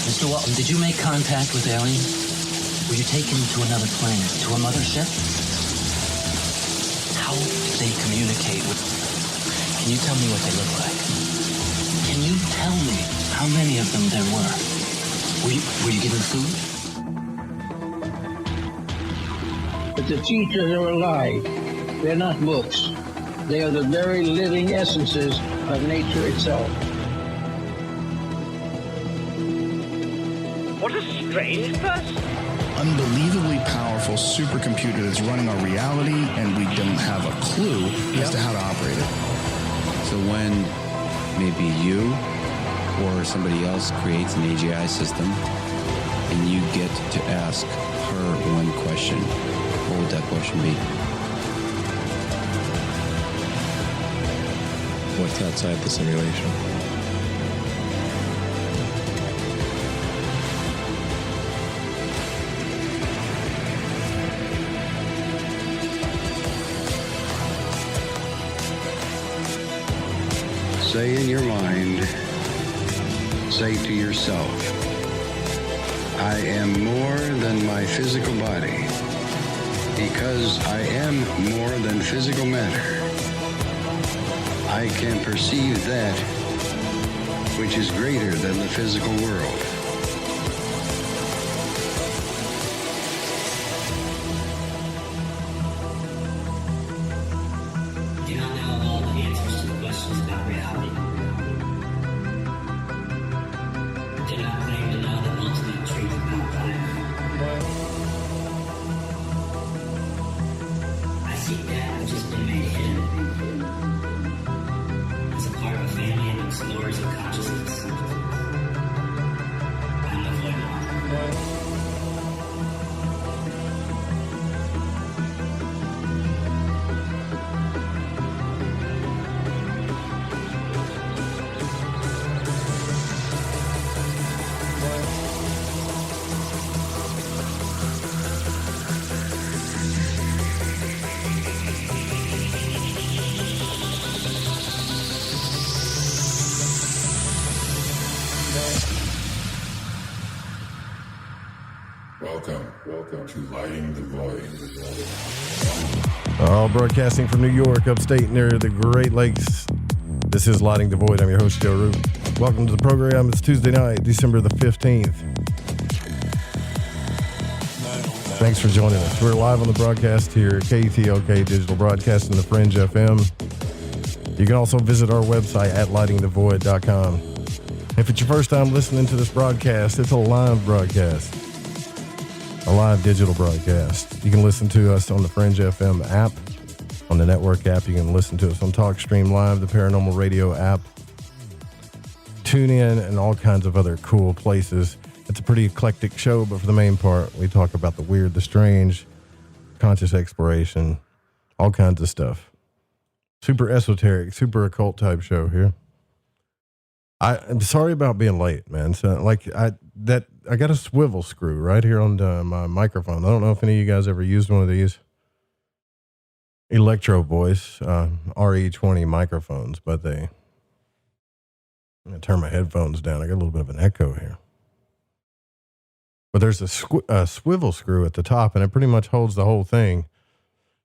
Mr. Walton, did you make contact with aliens? Were you taken to another planet, to a mothership? How did they communicate with... Can you tell me what they look like? Can you tell me how many of them there were? Were you given food? But the teachers are alive. They're not books. They are the very living essences of nature itself. What a strange person. Unbelievably powerful supercomputer that's running our reality, and we don't have a clue as to how to operate it. So when maybe you or somebody else creates an AGI system and you get to ask her one question, what would that question be? What's outside the simulation? Say in your mind, say to yourself, I am more than my physical body, because I am more than physical matter. I can perceive that which is greater than the physical world. Do not know all the answers to the questions about reality. Do not claim to know the ultimate truth about life. I seek that which has been made hidden. As a part of a family and explorers of consciousness. I'm the void. Welcome to Lighting the Void. All broadcasting from New York, upstate near the Great Lakes. This is Lighting the Void. I'm your host, Joe Root. Welcome to the program. It's Tuesday night, December the 15th. Thanks for joining us. We're live on the broadcast here, KTLK Digital Broadcasting, the Fringe FM. You can also visit our website at lightingthevoid.com. If it's your first time listening to this broadcast, it's a live broadcast. A live digital broadcast. You can listen to us on the Fringe FM app, on the network app. You can listen to us on TalkStream Live, the Paranormal Radio app, TuneIn, and all kinds of other cool places. It's a pretty eclectic show, but for the main part, we talk about the weird, the strange, conscious exploration, all kinds of stuff. Super esoteric, super occult type show here. I'm sorry about being late, man. So I got a swivel screw right here on my microphone. I don't know if any of you guys ever used one of these Electro Voice RE20 microphones, but I'm gonna turn my headphones down. I got a little bit of an echo here. But there's a swivel screw at the top, and it pretty much holds the whole thing.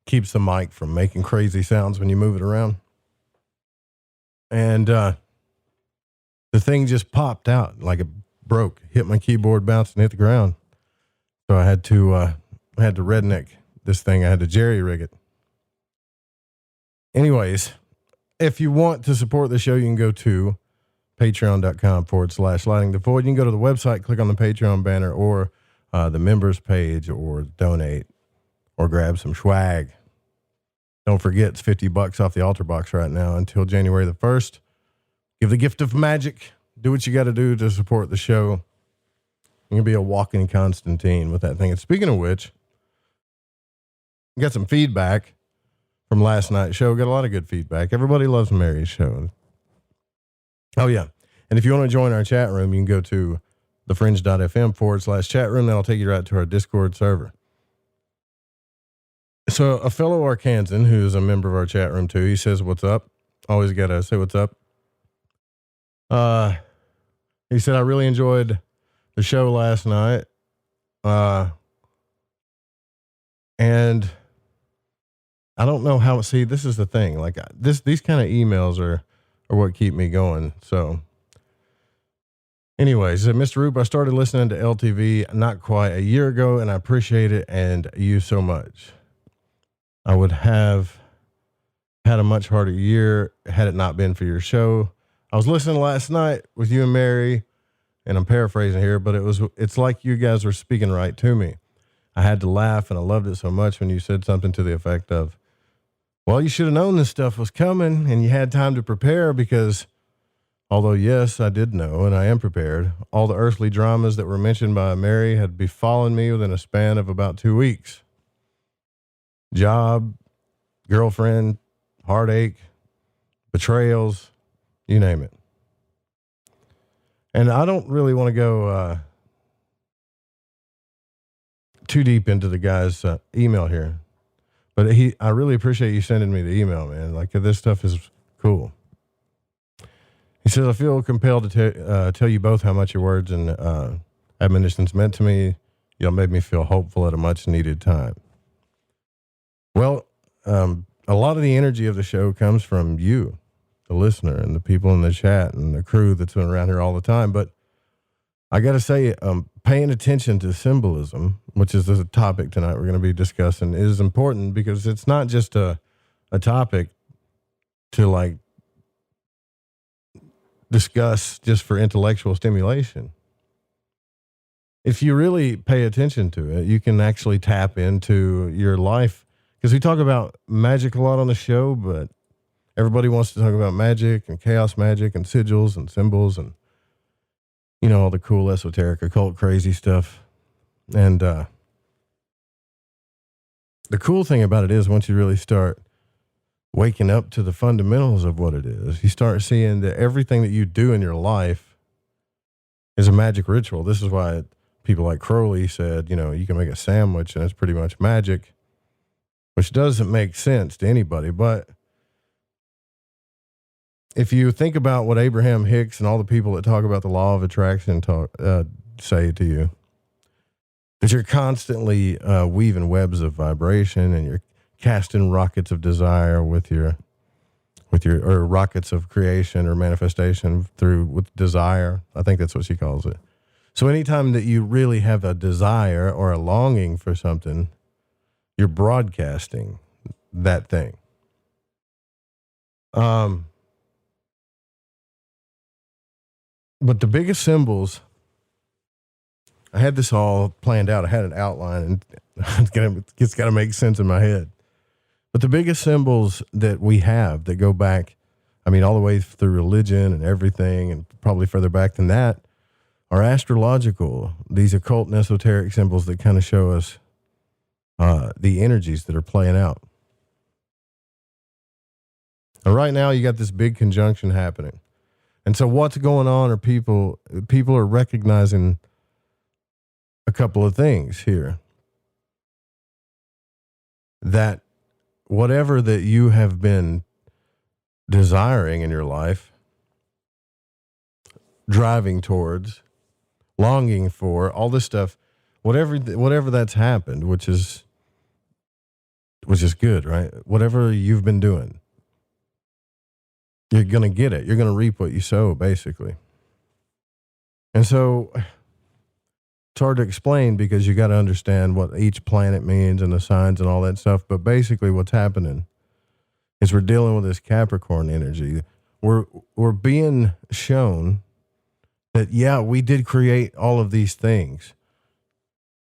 Keeps the mic from making crazy sounds when you move it around. And the thing just popped out like it broke, hit my keyboard, bounced and hit the ground. So I had to redneck this thing. I had to jerry rig it. Anyways, if you want to support the show, you can go to patreon.com/lighting the void. You can go to the website, click on the Patreon banner or the members page, or donate or grab some swag. Don't forget, it's $50 off the altar box right now until January the 1st. Give the gift of magic. Do what you got to do to support the show. You can be a walking Constantine with that thing. And speaking of which, we got some feedback from last night's show. Got a lot of good feedback. Everybody loves Mary's show. Oh, yeah. And if you want to join our chat room, you can go to thefringe.fm/chat room. That'll take you right to our Discord server. So a fellow Arkansan who's a member of our chat room too, he says, what's up? Always got to say what's up. He said, I really enjoyed the show last night. And I don't know how, see, this is the thing. Like these kind of emails are what keep me going. So anyways, Mr. Roop, I started listening to LTV not quite a year ago, and I appreciate it and you so much. I would have had a much harder year had it not been for your show. I was listening last night with you and Mary, and I'm paraphrasing here, but it's like you guys were speaking right to me. I had to laugh, and I loved it so much when you said something to the effect of, well, you should have known this stuff was coming and you had time to prepare, because although, yes, I did know and I am prepared, all the earthly dramas that were mentioned by Mary had befallen me within a span of about 2 weeks. Job, girlfriend, heartache, betrayals, you name it. And I don't really want to go too deep into the guy's email here, but I really appreciate you sending me the email, man. Like, this stuff is cool. He says, I feel compelled to tell you both how much your words and admonitions meant to me. Y'all made me feel hopeful at a much needed time. Well, a lot of the energy of the show comes from you, the listener, and the people in the chat and the crew that's been around here all the time. But I got to say, paying attention to symbolism, which is the topic tonight we're going to be discussing, is important, because it's not just a topic to like discuss just for intellectual stimulation. If you really pay attention to it, you can actually tap into your life. Because we talk about magic a lot on the show, but everybody wants to talk about magic and chaos magic and sigils and symbols and, you know, all the cool esoteric, occult, crazy stuff. And the cool thing about it is, once you really start waking up to the fundamentals of what it is, you start seeing that everything that you do in your life is a magic ritual. This is why people like Crowley said, you know, you can make a sandwich and it's pretty much magic, which doesn't make sense to anybody. But if you think about what Abraham Hicks and all the people that talk about the law of attraction say to you, that you're constantly weaving webs of vibration, and you're casting rockets of desire with your or rockets of creation or manifestation with desire. I think that's what she calls it. So anytime that you really have a desire or a longing for something, you're broadcasting that thing. But the biggest symbols, I had this all planned out. I had an outline, and it's got to make sense in my head. But the biggest symbols that we have that go back, I mean, all the way through religion and everything, and probably further back than that, are astrological. These occult and esoteric symbols that kind of show us the energies that are playing out. And right now, you got this big conjunction happening. And so what's going on are people are recognizing a couple of things here. That whatever that you have been desiring in your life, driving towards, longing for, all this stuff, whatever that's happened, which is good, right? Whatever you've been doing, you're going to get it. You're going to reap what you sow, basically. And so it's hard to explain, because you got to understand what each planet means and the signs and all that stuff. But basically what's happening is we're dealing with this Capricorn energy. We're being shown that, yeah, we did create all of these things.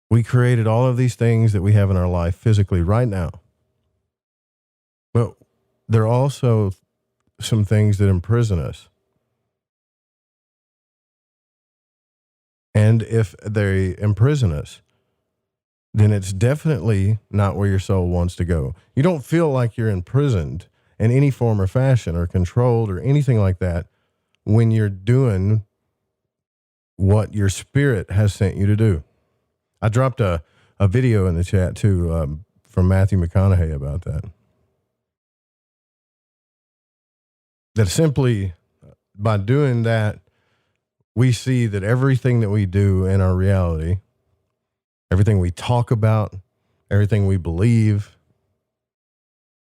We created all of these things that we have in our life physically right now. But there are also some things that imprison us. And if they imprison us, then it's definitely not where your soul wants to go. You don't feel like you're imprisoned in any form or fashion, or controlled or anything like that, when you're doing what your spirit has sent you to do. I dropped a video in the chat too, from Matthew McConaughey about that. That simply by doing that we see that everything that we do in our reality, everything we talk about, everything we believe,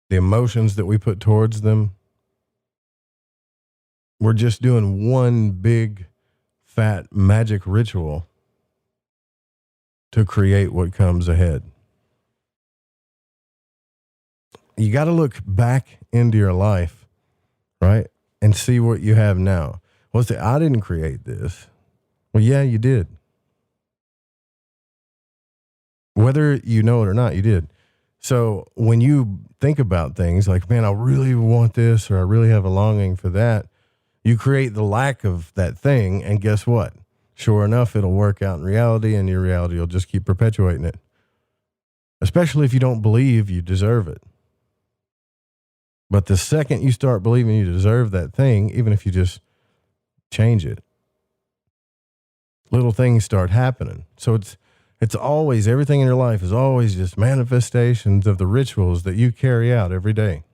the emotions that we put towards them, we're just doing one big, fat magic ritual to create what comes ahead. You got to look back into your life, right? And see what you have now. Well, say, I didn't create this. Well, yeah, you did. Whether you know it or not, you did. So when you think about things like, man, I really want this, or I really have a longing for that, you create the lack of that thing, and guess what? Sure enough, it'll work out in reality, and your reality will just keep perpetuating it. Especially if you don't believe you deserve it. But the second you start believing you deserve that thing, even if you just change it, little things start happening. So it's always, everything in your life is always just manifestations of the rituals that you carry out every day.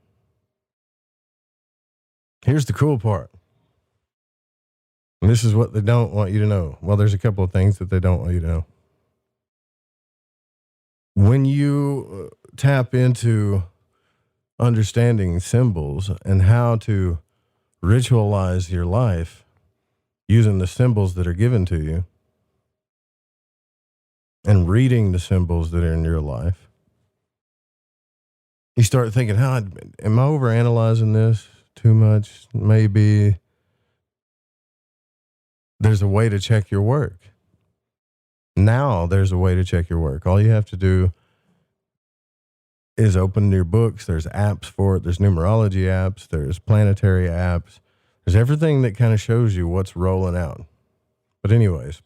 Here's the cool part. And this is what they don't want you to know. Well, there's a couple of things that they don't want you to know. When you tap into understanding symbols and how to ritualize your life using the symbols that are given to you and reading the symbols that are in your life, you start thinking, am I overanalyzing this too much? Maybe. There's a way to check your work. Now there's a way to check your work. All you have to do is open your books. There's apps for it. There's numerology apps. There's planetary apps. There's everything that kind of shows you what's rolling out. But anyways,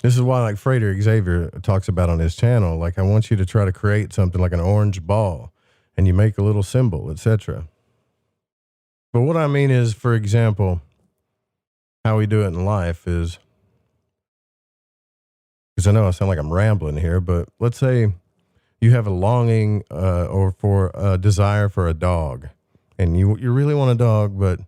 this is why, like Frater Xavier talks about on his channel, like, I want you to try to create something like an orange ball, and you make a little symbol, etc. But what I mean is, for example, how we do it in life is, because I know I sound like I'm rambling here, but let's say you have a longing or for a desire for a dog, and you really want a dog, but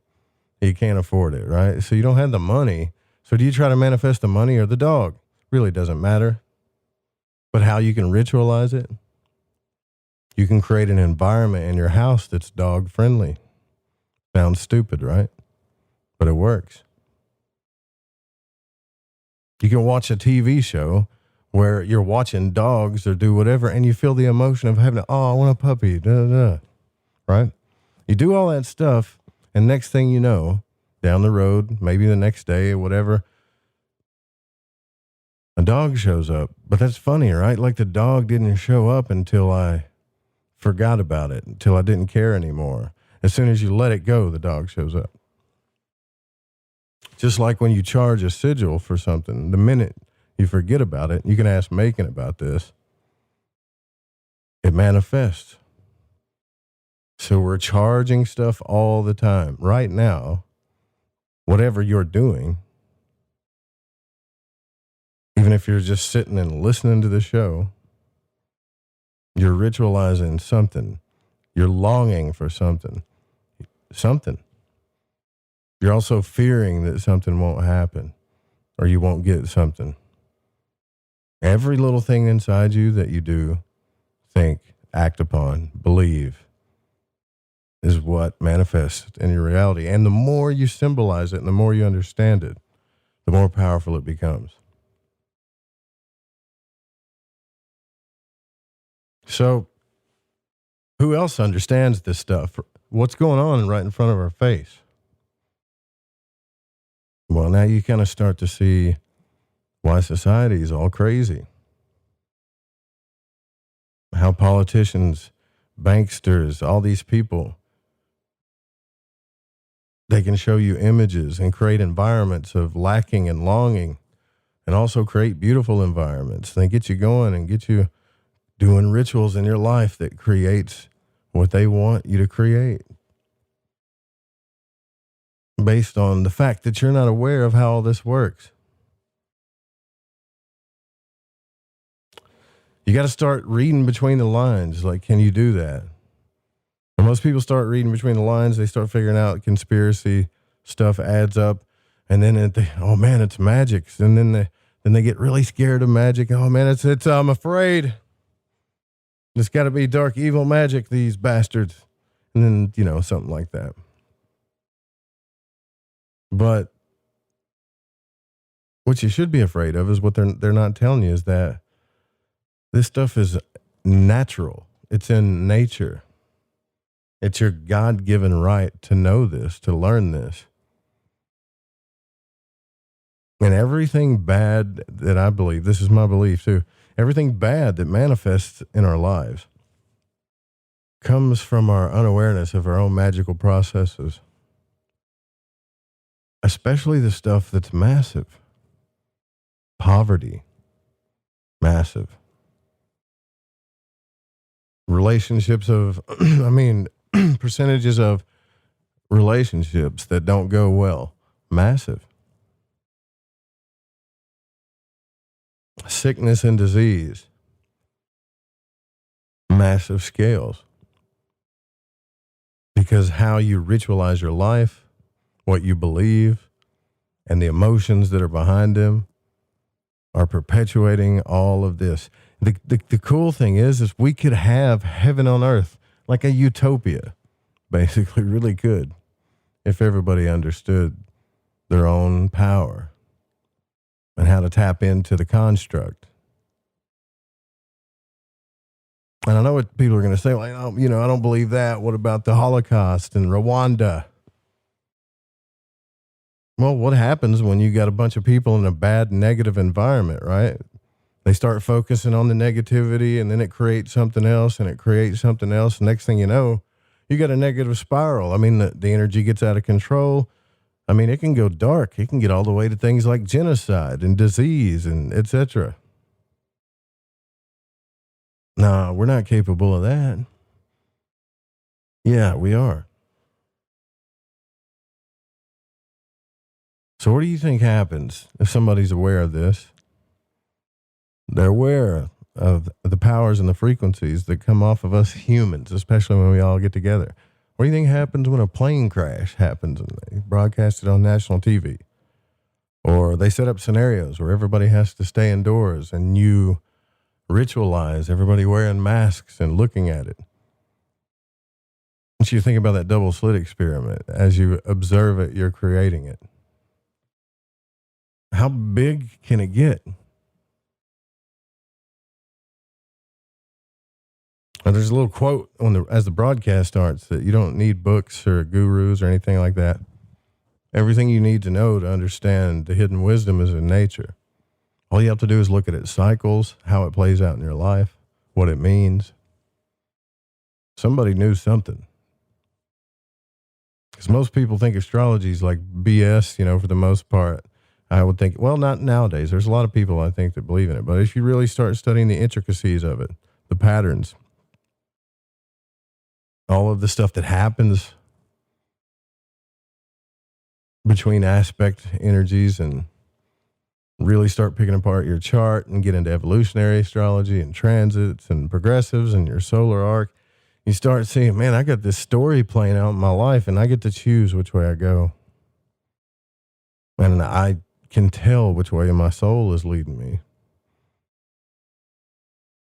you can't afford it, right? So you don't have the money. So do you try to manifest the money or the dog? Really doesn't matter. But how you can ritualize it, you can create an environment in your house that's dog friendly. Sounds stupid, right? But it works. You can watch a TV show where you're watching dogs or do whatever, and you feel the emotion of having, I want a puppy, right? You do all that stuff, and next thing you know, down the road, maybe the next day or whatever, a dog shows up. But that's funny, right? Like, the dog didn't show up until I forgot about it, until I didn't care anymore. As soon as you let it go, the dog shows up. Just like when you charge a sigil for something, the minute you forget about it, you can ask Macon about this, it manifests. So we're charging stuff all the time. Right now, whatever you're doing, even if you're just sitting and listening to the show, you're ritualizing something. You're longing for something. You're also fearing that something won't happen or you won't get something. Every little thing inside you that you do, think, act upon, believe, is what manifests in your reality. And the more you symbolize it and the more you understand it, the more powerful it becomes. So, who else understands this stuff? What's going on right in front of our face? Well, now you kind of start to see why society is all crazy. How politicians, banksters, all these people, they can show you images and create environments of lacking and longing, and also create beautiful environments. They get you going and get you doing rituals in your life that creates what they want you to create, based on the fact that you're not aware of how all this works. You got to start reading between the lines. Like, can you do that? And most people start reading between the lines. They start figuring out conspiracy stuff adds up. And then oh man, it's magic. And then they get really scared of magic. Oh man, it's I'm afraid. It's got to be dark, evil magic, these bastards. And then, you know, something like that. But what you should be afraid of is what they're not telling you is that this stuff is natural. It's in nature. It's your God-given right to know this, to learn this. And everything bad that I believe, this is my belief too, everything bad that manifests in our lives comes from our unawareness of our own magical processes. Especially the stuff that's massive. Poverty. Massive. Relationships of, percentages of relationships that don't go well. Massive. Sickness and disease. Massive scales. Because how you ritualize your life, what you believe, and the emotions that are behind them are perpetuating all of this. The cool thing is we could have heaven on earth, like a utopia, basically, really good, if everybody understood their own power and how to tap into the construct. And I know what people are going to say, like, oh, you know, I don't believe that. What about the Holocaust and Rwanda? Well, what happens when you got a bunch of people in a bad, negative environment, right? They start focusing on the negativity, and then it creates something else, and it creates something else. Next thing you know, you got a negative spiral. I mean, the energy gets out of control. I mean, it can go dark. It can get all the way to things like genocide and disease and etc. No, we're not capable of that. Yeah, we are. So what do you think happens if somebody's aware of this? They're aware of the powers and the frequencies that come off of us humans, especially when we all get together. What do you think happens when a plane crash happens and they broadcast it on national TV? Or they set up scenarios where everybody has to stay indoors and you ritualize everybody wearing masks and looking at it. Once you think about that double slit experiment, as you observe it, you're creating it. How big can it get? And there's a little quote as the broadcast starts that you don't need books or gurus or anything like that. Everything you need to know to understand the hidden wisdom is in nature. All you have to do is look at its cycles, how it plays out in your life, what it means. Somebody knew something. Because most people think astrology is like BS, you know, for the most part. I would think, well, not nowadays. There's a lot of people, I think, that believe in it. But if you really start studying the intricacies of it, the patterns, all of the stuff that happens between aspect energies and really start picking apart your chart and get into evolutionary astrology and transits and progressives and your solar arc, you start seeing, man, I got this story playing out in my life and I get to choose which way I go. And I can tell which way my soul is leading me.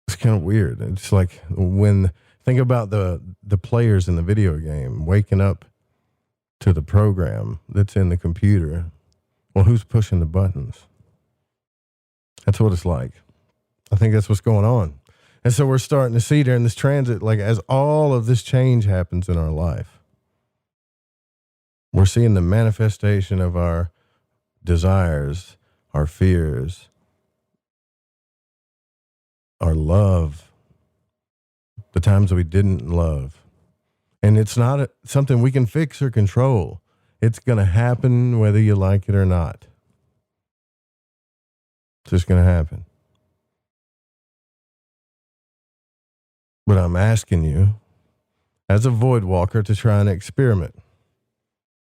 It's kind of weird. It's like think about the players in the video game waking up to the program that's in the computer. Well, who's pushing the buttons? That's what it's like. I think that's what's going on. And so we're starting to see during this transit, like as all of this change happens in our life, we're seeing the manifestation of our desires, our fears, our love, the times we didn't love. And it's not something we can fix or control. It's going to happen whether you like it or not. It's just going to happen. But I'm asking you, as a void walker, to try an experiment.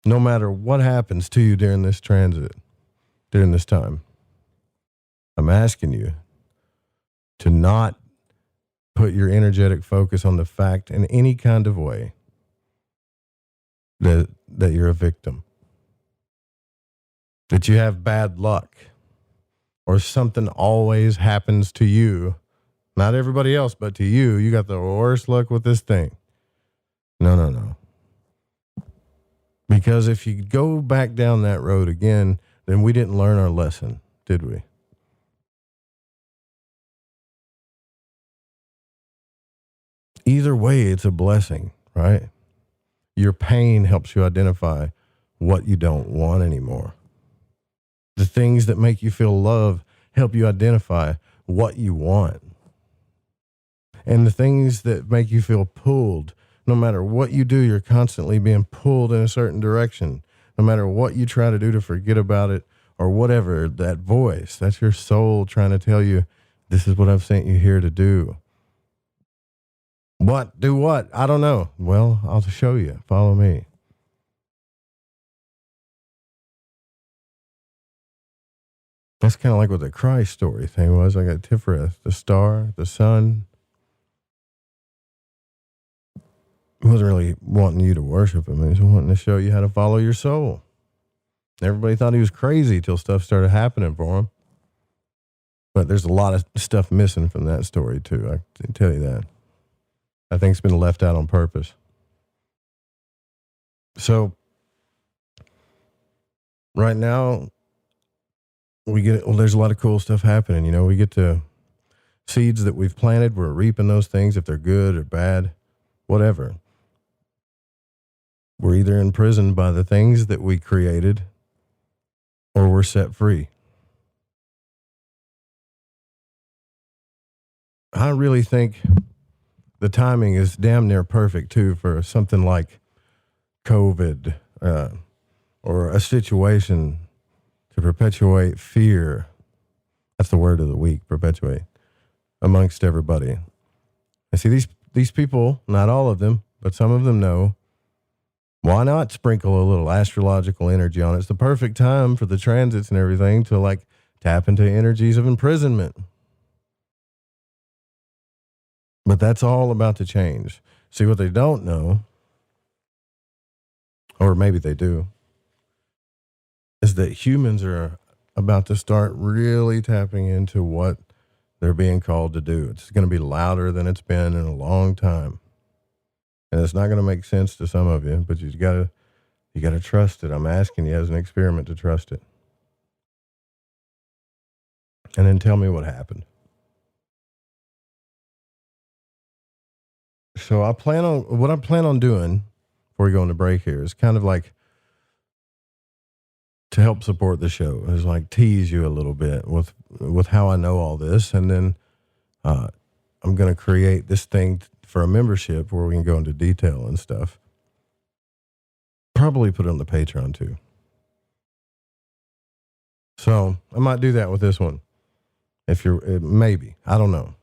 No matter what happens to you during this transit, during this time, I'm asking you to not put your energetic focus on the fact in any kind of way that you're a victim. that you have bad luck or something always happens to you, not everybody else, but to you, you got the worst luck with this thing. No. Because if you go back down that road again, then we didn't learn our lesson, did we? Either way, it's a blessing, right? Your pain helps you identify what you don't want anymore. The things that make you feel love help you identify what you want. And the things that make you feel pulled, no matter what you do, you're constantly being pulled in a certain direction. No matter what you try to do to forget about it or whatever, that voice, that's your soul trying to tell you, this is what I've sent you here to do. What? Do what? I don't know. Well, I'll show you. Follow me. That's kind of like what the Christ story thing was. I got Tiferet, the star, the sun. He wasn't really wanting you to worship him. He was wanting to show you how to follow your soul. Everybody thought he was crazy till stuff started happening for him. But there's a lot of stuff missing from that story, too. I can tell you that. I think it's been left out on purpose. So, right now, there's a lot of cool stuff happening. You know, we get to seeds that we've planted. We're reaping those things, if they're good or bad, whatever. We're either imprisoned by the things that we created or we're set free. I really think the timing is damn near perfect, too, for something like COVID or a situation to perpetuate fear. That's the word of the week, perpetuate, amongst everybody. I see these people, not all of them, but some of them know, why not sprinkle a little astrological energy on it? It's the perfect time for the transits and everything to like tap into energies of imprisonment. But that's all about to change. See, what they don't know, or maybe they do, is that humans are about to start really tapping into what they're being called to do. It's going to be louder than it's been in a long time. And it's not going to make sense to some of you, but you got to trust it. I'm asking you as an experiment to trust it. And then tell me what happened. So what I plan on doing before we go into break here is kind of like to help support the show, is like tease you a little bit with how I know all this. And then I'm going to create this thing for a membership where we can go into detail and stuff. Probably put it on the Patreon too. So I might do that with this one. Maybe, I don't know.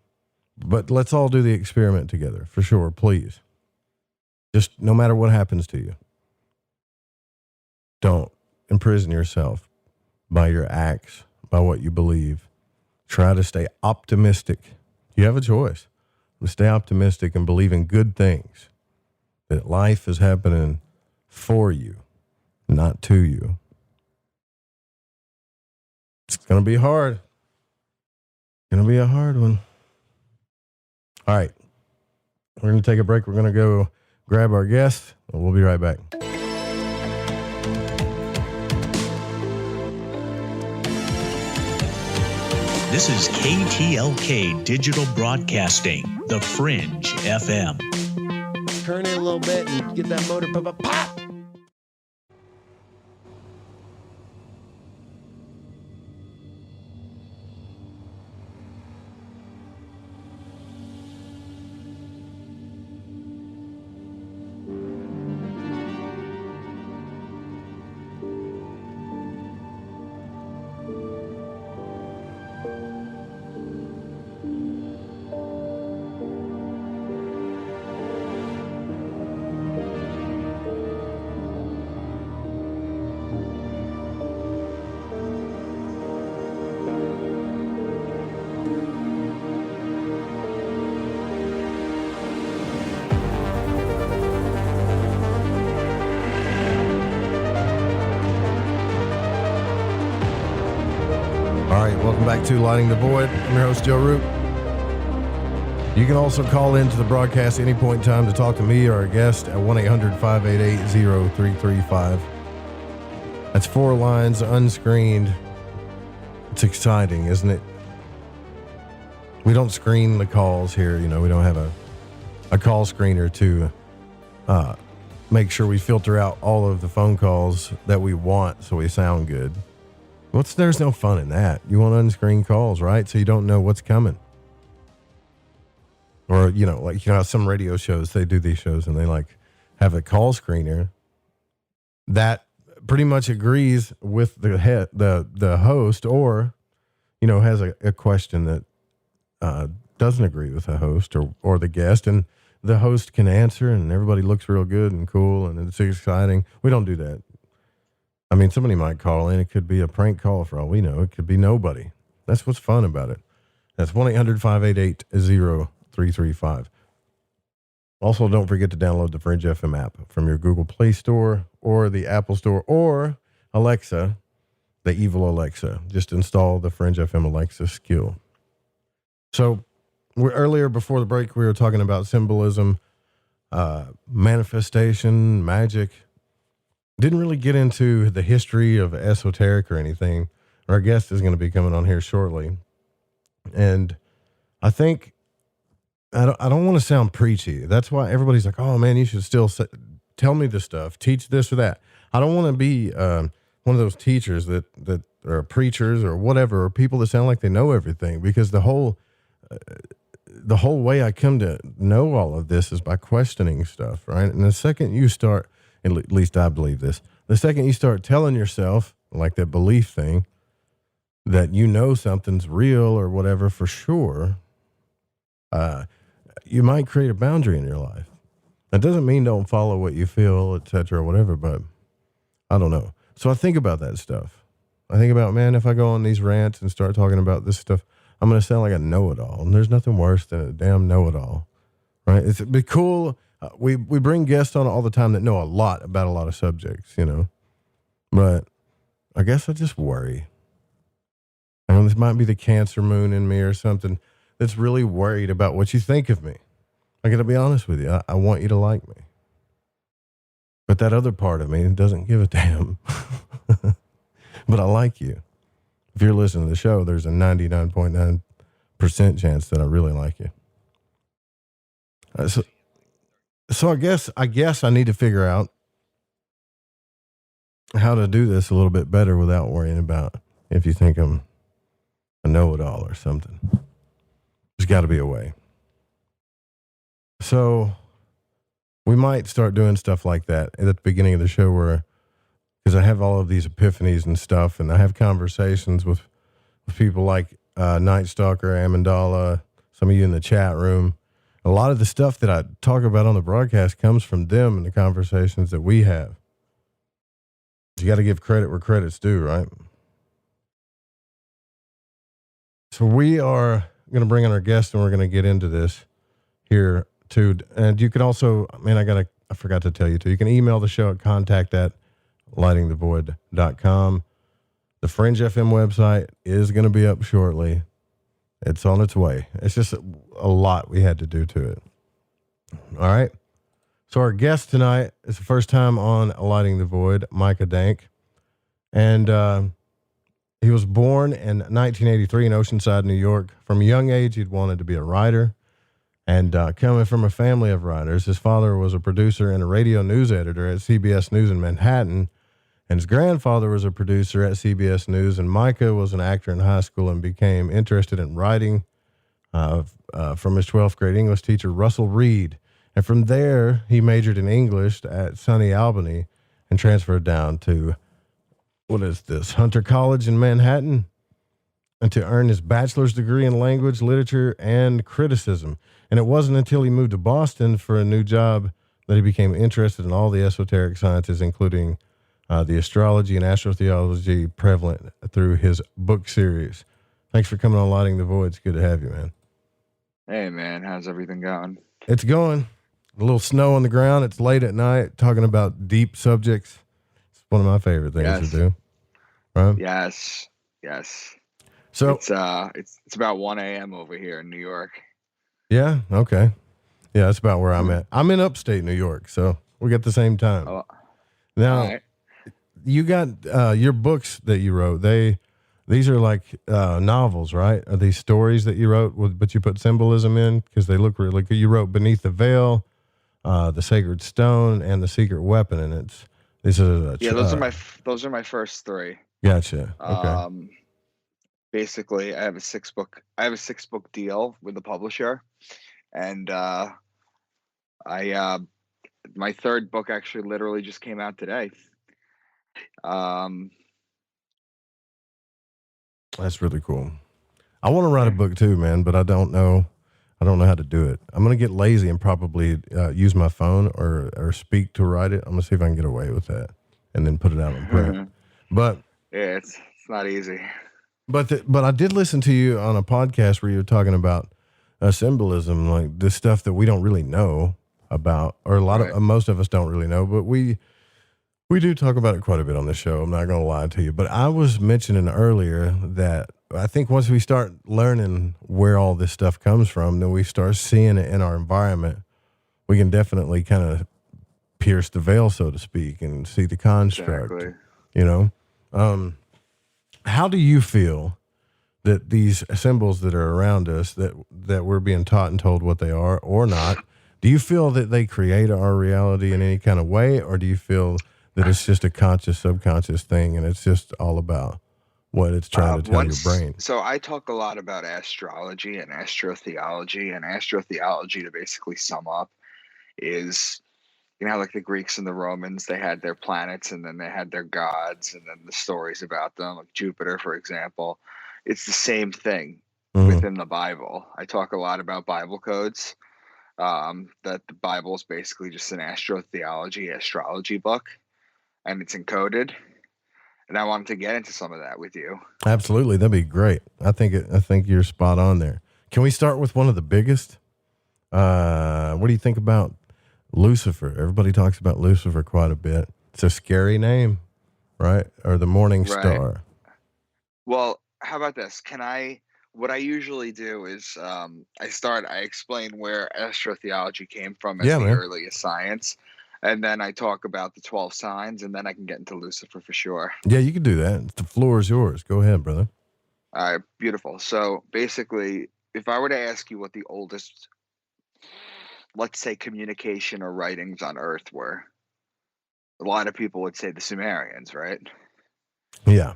But let's all do the experiment together, for sure, please. Just no matter what happens to you, don't imprison yourself by your acts, by what you believe. Try to stay optimistic. You have a choice. Stay optimistic and believe in good things. That life is happening for you, not to you. It's going to be hard. It's going to be a hard one. All right. We're going to take a break. We're going to go grab our guest, and we'll be right back. This is KTLK Digital Broadcasting, the Fringe FM. Turn it a little bit and get that motor pop. All right, welcome back to Lighting the Void. I'm your host, Joe Root. You can also call into the broadcast at any point in time to talk to me or a guest at 1-800-588-0335. That's 4 lines unscreened. It's exciting, isn't it? We don't screen the calls here. You know, we don't have a call screener to make sure we filter out all of the phone calls that we want so we sound good. There's no fun in that. You want unscreened calls, right? So you don't know what's coming. Or, some radio shows, they do these shows and they have a call screener that pretty much agrees with the host, or, has a question that doesn't agree with the host or the guest, and the host can answer and everybody looks real good and cool and it's exciting. We don't do that. I mean, somebody might call in. It could be a prank call for all we know. It could be nobody. That's what's fun about it. That's 1-800-588-0335. Also, don't forget to download the Fringe FM app from your Google Play Store or the Apple Store or Alexa, the evil Alexa. Just install the Fringe FM Alexa skill. So, earlier before the break, we were talking about symbolism, manifestation, magic. Didn't really get into the history of esoteric or anything. Our guest is going to be coming on here shortly. And I think, I don't want to sound preachy. That's why everybody's like, oh man, you should still tell me this stuff, teach this or that. I don't want to be one of those teachers that are preachers or whatever, or people that sound like they know everything, because the whole way I come to know all of this is by questioning stuff, right? And the second you start, at least I believe this, the second you start telling yourself, like that belief thing, that you know something's real or whatever for sure, you might create a boundary in your life. That doesn't mean don't follow what you feel, etc., or whatever, but I don't know. So I think about that stuff. I think about, man, if I go on these rants and start talking about this stuff, I'm going to sound like a know-it-all, and there's nothing worse than a damn know-it-all, right? It'd be cool. We bring guests on all the time that know a lot about a lot of subjects, but I guess I just worry. This might be the Cancer moon in me or something that's really worried about what you think of me. I got to be honest with you. I want you to like me. But that other part of me doesn't give a damn. But I like you. If you're listening to the show, there's a 99.9% chance that I really like you. So I guess I need to figure out how to do this a little bit better without worrying about if you think I'm a know-it-all or something. There's got to be a way. So we might start doing stuff like that at the beginning of the show, because I have all of these epiphanies and stuff, and I have conversations with people like Night Stalker, Amandala, some of you in the chat room. A lot of the stuff that I talk about on the broadcast comes from them and the conversations that we have. You got to give credit where credit's due, right? So we are going to bring on our guest, and we're going to get into this here too. And you can also, I forgot to tell you too, you can email the show at contact@lightingthevoid.com. The Fringe FM website is going to be up shortly. It's on its way. It's just a lot we had to do to it. All right. So our guest tonight is the first time on Lighting the Void, Micah Dank. And he was born in 1983 in Oceanside, New York. From a young age, he'd wanted to be a writer. And coming from a family of writers, his father was a producer and a radio news editor at CBS News in Manhattan. And his grandfather was a producer at CBS News. And Micah was an actor in high school and became interested in writing from his 12th grade English teacher, Russell Reid. And from there, he majored in English at SUNY Albany and transferred down to, Hunter College in Manhattan, and to earn his bachelor's degree in language, literature, and criticism. And it wasn't until he moved to Boston for a new job that he became interested in all the esoteric sciences, including the astrology and astrotheology prevalent through his book series. Thanks for coming on Lighting the Void. It's good to have you, man. Hey, man. How's everything going? It's going. A little snow on the ground. It's late at night, talking about deep subjects. It's one of my favorite things to do. Right? Yes. So it's about 1 a.m. over here in New York. Yeah. Okay. Yeah, that's about where I'm at. I'm in upstate New York, so we got the same time. Oh, Now, all right. you got your books that you wrote. These are like novels, right? Are these stories that you wrote, but you put symbolism in because they look really good? You wrote Beneath the Veil, The Sacred Stone, and The Secret Weapon, and those are my first three. Gotcha. Okay. Basically, I have a six book deal with the publisher, and my third book actually literally just came out today. That's really cool. I want to write a book too, man, but I don't know how to do it. I'm going to get lazy and probably use my phone or speak to write it. I'm going to see if I can get away with that and then put it out on print. Mm-hmm. But yeah, it's not easy. But I did listen to you on a podcast where you were talking about symbolism, like this stuff that we don't really know about, or of most of us don't really know, but we do talk about it quite a bit on the show. I'm not going to lie to you, but I was mentioning earlier that I think once we start learning where all this stuff comes from, then we start seeing it in our environment. We can definitely kind of pierce the veil, so to speak, and see the construct. Exactly. You know, how do you feel that these symbols that are around us, that we're being taught and told what they are or not, do you feel that they create our reality in any kind of way, or do you feel that it's just a conscious, subconscious thing and it's just all about what it's trying to tell your brain? So I talk a lot about astrology and astrotheology, and astrotheology, to basically sum up, is, you know, like the Greeks and the Romans, they had their planets and then they had their gods and then the stories about them, like Jupiter, for example. It's the same thing within the Bible. I talk a lot about Bible codes, that the Bible is basically just an astrotheology, astrology book, and it's encoded. And I wanted to get into some of that with you. Absolutely. That'd be great. I think you're spot on there. Can we start with one of the biggest? What do you think about Lucifer? Everybody talks about Lucifer quite a bit. It's a scary name, right? Or the morning star. Well, how about this? What I usually do is I explain where astrotheology came from as the earliest science. And then I talk about the 12 signs, and then I can get into Lucifer for sure. Yeah, you can do that. The floor is yours. Go ahead, brother. All right, beautiful. So basically, if I were to ask you what the oldest, let's say, communication or writings on Earth were, a lot of people would say the Sumerians, right? Yeah.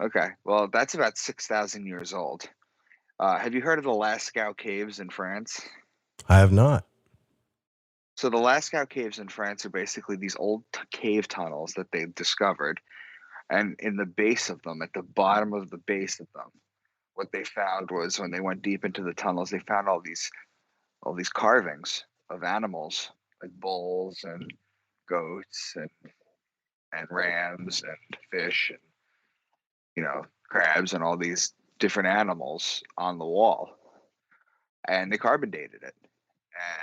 Okay, well, that's about 6,000 years old. Have you heard of the Lascaux Caves in France? I have not. So the Lascaux Caves in France are basically these old cave tunnels that they've discovered. And in the base of them, at the bottom of the base of them, what they found was, when they went deep into the tunnels, they found all these carvings of animals, like bulls and goats and rams and fish and, you know, crabs and all these different animals on the wall. And they carbon dated it.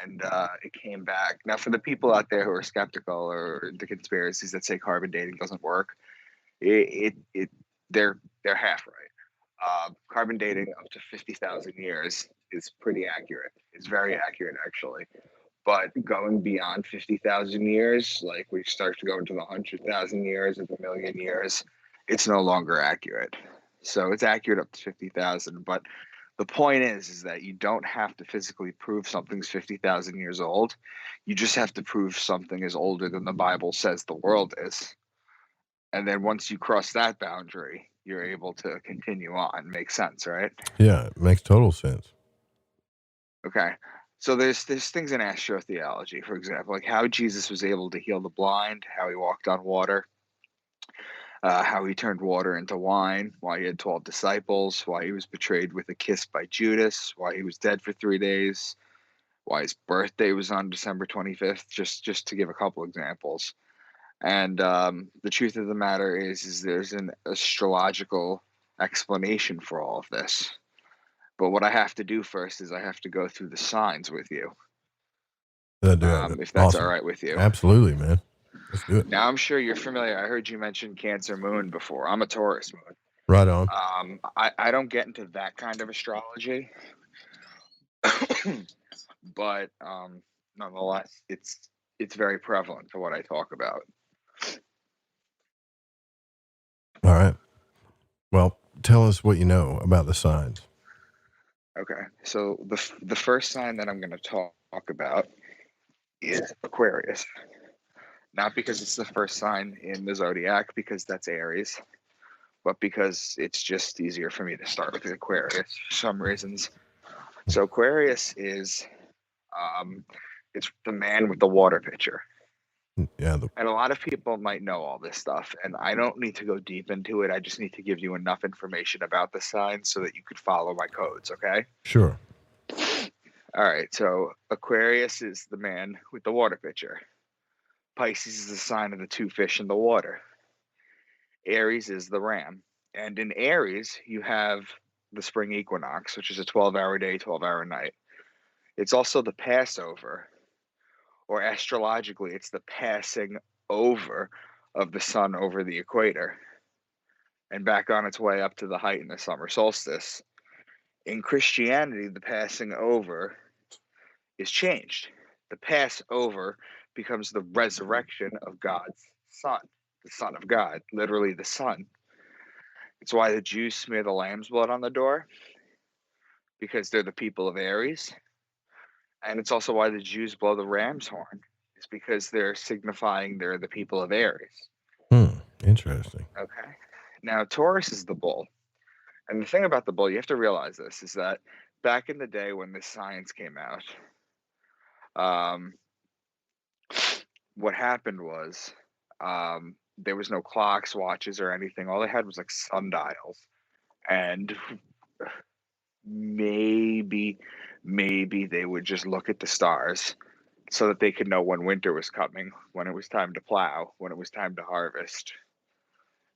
And it came back. Now, for the people out there who are skeptical, or the conspiracies that say carbon dating doesn't work, they're half right. Carbon dating up to 50,000 years is pretty accurate. It's very accurate, actually. But going beyond 50,000 years, like we start to go into the 100,000 years or the million years, it's no longer accurate. So it's accurate up to 50,000, but the point is that you don't have to physically prove something's 50,000 years old. You just have to prove something is older than the Bible says the world is. And then once you cross that boundary, you're able to continue on. Makes sense, right? Yeah, it makes total sense. Okay. So there's things in astrotheology, for example, like how Jesus was able to heal the blind, how he walked on water, how he turned water into wine, why he had 12 disciples, why he was betrayed with a kiss by Judas, why he was dead for 3 days, why his birthday was on December 25th, just to give a couple examples. And the truth of the matter is there's an astrological explanation for all of this. But what I have to do first is I have to go through the signs with you. If that's awesome. All right with you. Absolutely, man. Let's do it. Now, I'm sure you're familiar. I heard you mention Cancer moon before. I'm a Taurus moon. Right on. I don't get into that kind of astrology, but nonetheless, it's very prevalent for what I talk about. All right. Well, tell us what you know about the signs. Okay, so the first sign that I'm going to talk about is Aquarius. Not because it's the first sign in the zodiac, because that's Aries, but because it's just easier for me to start with Aquarius for some reasons. So Aquarius is, it's the man with the water pitcher. Yeah. And a lot of people might know all this stuff, and I don't need to go deep into it. I just need to give you enough information about the sign so that you could follow my codes, okay? Sure. All right, so Aquarius is the man with the water pitcher. Pisces is the sign of the two fish in the water. Aries is the ram. And in Aries, you have the spring equinox, which is a 12-hour day, 12-hour night. It's also the Passover, or astrologically, it's the passing over of the sun over the equator and back on its way up to the height in the summer solstice. In Christianity, the passing over is changed. The Passover becomes the resurrection of God's Son, the Son of God, literally the Son. It's why the Jews smear the lamb's blood on the door, because they're the people of Aries. And it's also why the Jews blow the ram's horn. It's because they're signifying they're the people of Aries. Interesting. Okay. Now, Taurus is the bull. And the thing about the bull, you have to realize this, is that back in the day when this science came out, what happened was there was no clocks, watches, or anything. All they had was like sundials. And maybe they would just look at the stars so that they could know when winter was coming, when it was time to plow, when it was time to harvest.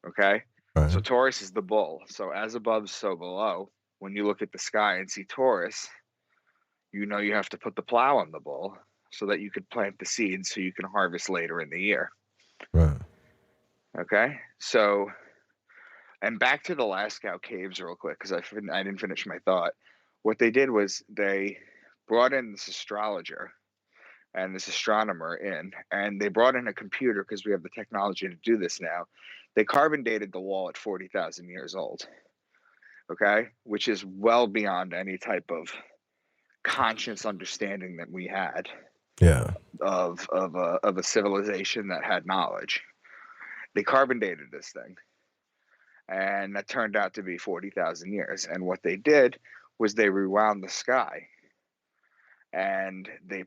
Okay? Right. So Taurus is the bull. So as above, so below. When you look at the sky and see Taurus, you know you have to put the plow on the bull so that you could plant the seeds so you can harvest later in the year. Right. Okay? So, and back to the Lascaux Caves real quick, because I didn't finish my thought. What they did was they brought in this astrologer and this astronomer in, and they brought in a computer because we have the technology to do this now. They carbon dated the wall at 40,000 years old, okay, which is well beyond any type of conscious understanding that we had. Yeah. Of a civilization that had knowledge. They carbon dated this thing, and that turned out to be 40,000 years. And what they did was they rewound the sky, and they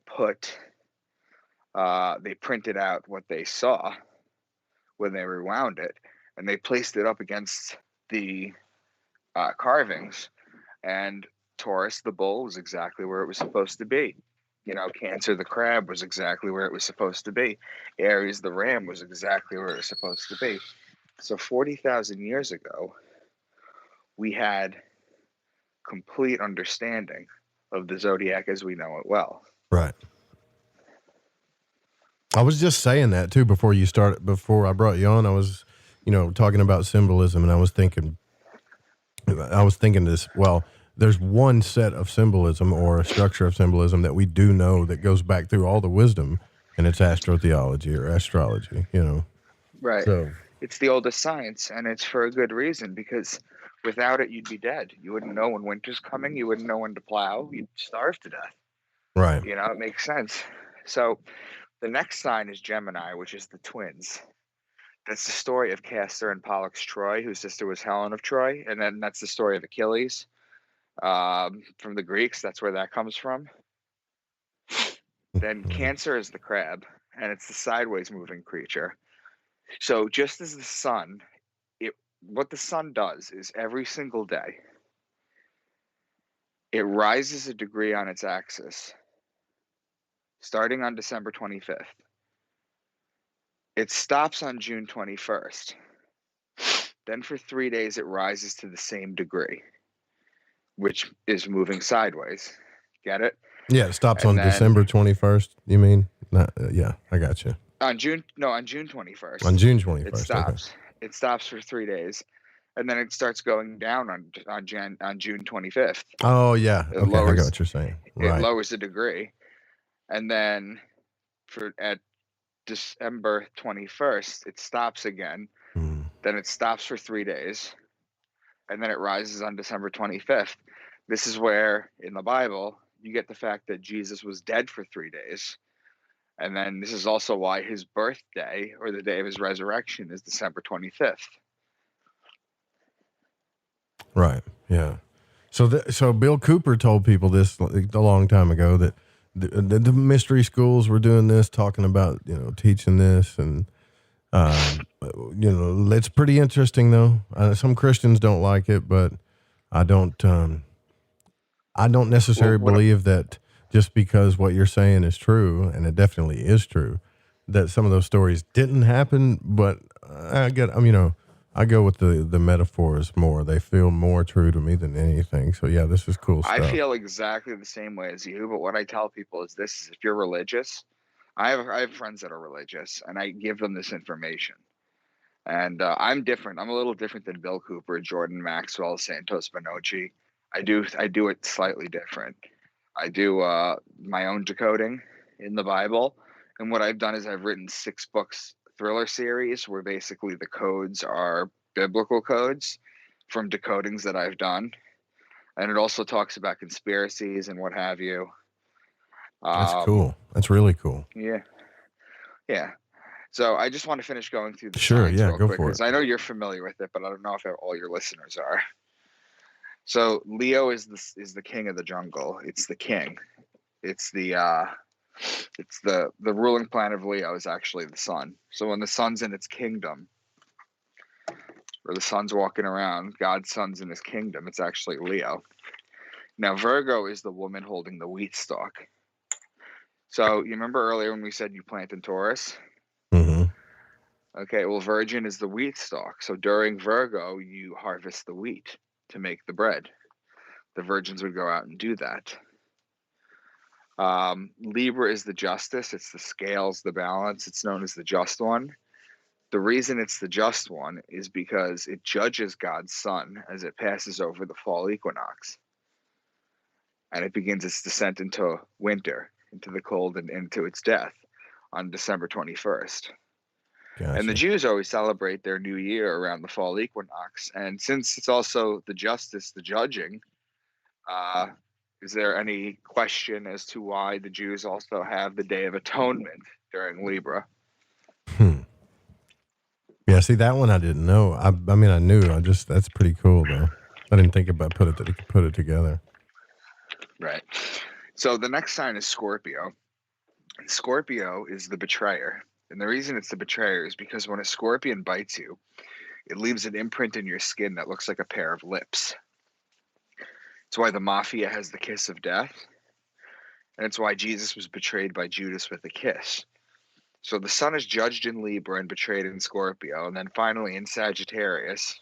printed out what they saw when they rewound it, and they placed it up against the carvings, and Taurus, the bull, was exactly where it was supposed to be. You know, Cancer, the crab, was exactly where it was supposed to be. Aries, the ram, was exactly where it was supposed to be. So 40,000 years ago, we had complete understanding of the zodiac as we know it well. Right. I was just saying that too before I brought you on. I was, talking about symbolism, and I was thinking this, well, there's one set of symbolism or a structure of symbolism that we do know that goes back through all the wisdom, and it's astrotheology or astrology, Right. So it's the oldest science, and it's for a good reason, because without it, you'd be dead. You wouldn't know when winter's coming. You wouldn't know when to plow. You'd starve to death. Right. It makes sense. So the next sign is Gemini, which is the twins. That's the story of Castor and Pollux Troy, whose sister was Helen of Troy. And then that's the story of Achilles from the Greeks. That's where that comes from. Then Cancer is the crab, and it's the sideways moving creature. So just as the sun, what the sun does is every single day, it rises a degree on its axis, starting on December 25th. It stops on June 21st. Then for 3 days, it rises to the same degree, which is moving sideways. Get it? Yeah, it stops on December 21st, you mean? Yeah, I got you. On June 21st. On June 21st. It stops. Okay. It stops for 3 days. and then it starts going down on June 25th. Oh yeah, It okay, lowers, I got what you're saying. Right. It lowers a degree, and then at December 21st, it stops again. Then it stops for 3 days, and then it rises on December 25th. This is where, in the Bible, you get the fact that Jesus was dead for 3 days. And then this is also why his birthday, or the day of his resurrection, is December 25th. Right. Yeah. So Bill Cooper told people this a long time ago, that the mystery schools were doing this, talking about, teaching this, and it's pretty interesting though. Some Christians don't like it, but I don't necessarily believe that just because what you're saying is true, and it definitely is true, that some of those stories didn't happen. But I go with the metaphors more. They feel more true to me than anything. So yeah, this is cool stuff. I feel exactly the same way as you, but what I tell people is this: if you're religious, I have friends that are religious, and I give them this information. And I'm different. I'm a little different than Bill Cooper, Jordan Maxwell, Santos Bonacci. I do it slightly different. I do my own decoding in the Bible, and what I've done is I've written 6 books thriller series where basically the codes are biblical codes from decodings that I've done, and it also talks about conspiracies and what have you. That's cool. That's really cool. Yeah. So I just want to finish going through the sure. signs Yeah, real go quick, for because it. I know you're familiar with it, but I don't know if all your listeners are. So Leo is the king of the jungle. It's the king. It's the ruling planet of Leo is actually the sun. So when the sun's in its kingdom, or the sun's walking around, God's son's in his kingdom, it's actually Leo. Now Virgo is the woman holding the wheat stalk. So you remember earlier when we said you plant in Taurus? Mm-hmm. Okay, well, Virgin is the wheat stalk. So during Virgo, you harvest the wheat to make the bread. The virgins would go out and do that. Libra is the justice. It's the scales, the balance. It's known as the just one. The reason it's the just one is because it judges God's sun as it passes over the fall equinox. And it begins its descent into winter, into the cold, and into its death on December 21st. Gotcha. And the Jews always celebrate their new year around the fall equinox. And since it's also the justice, the judging, is there any question as to why the Jews also have the Day of Atonement during Libra? Yeah, see, that one I didn't know. I mean, I knew. That's pretty cool though. I didn't think about put it together. Right. So the next sign is Scorpio. And Scorpio is the betrayer. And the reason it's the betrayer is because when a scorpion bites you, it leaves an imprint in your skin that looks like a pair of lips. It's why the mafia has the kiss of death. And it's why Jesus was betrayed by Judas with a kiss. So the sun is judged in Libra and betrayed in Scorpio. And then finally in Sagittarius,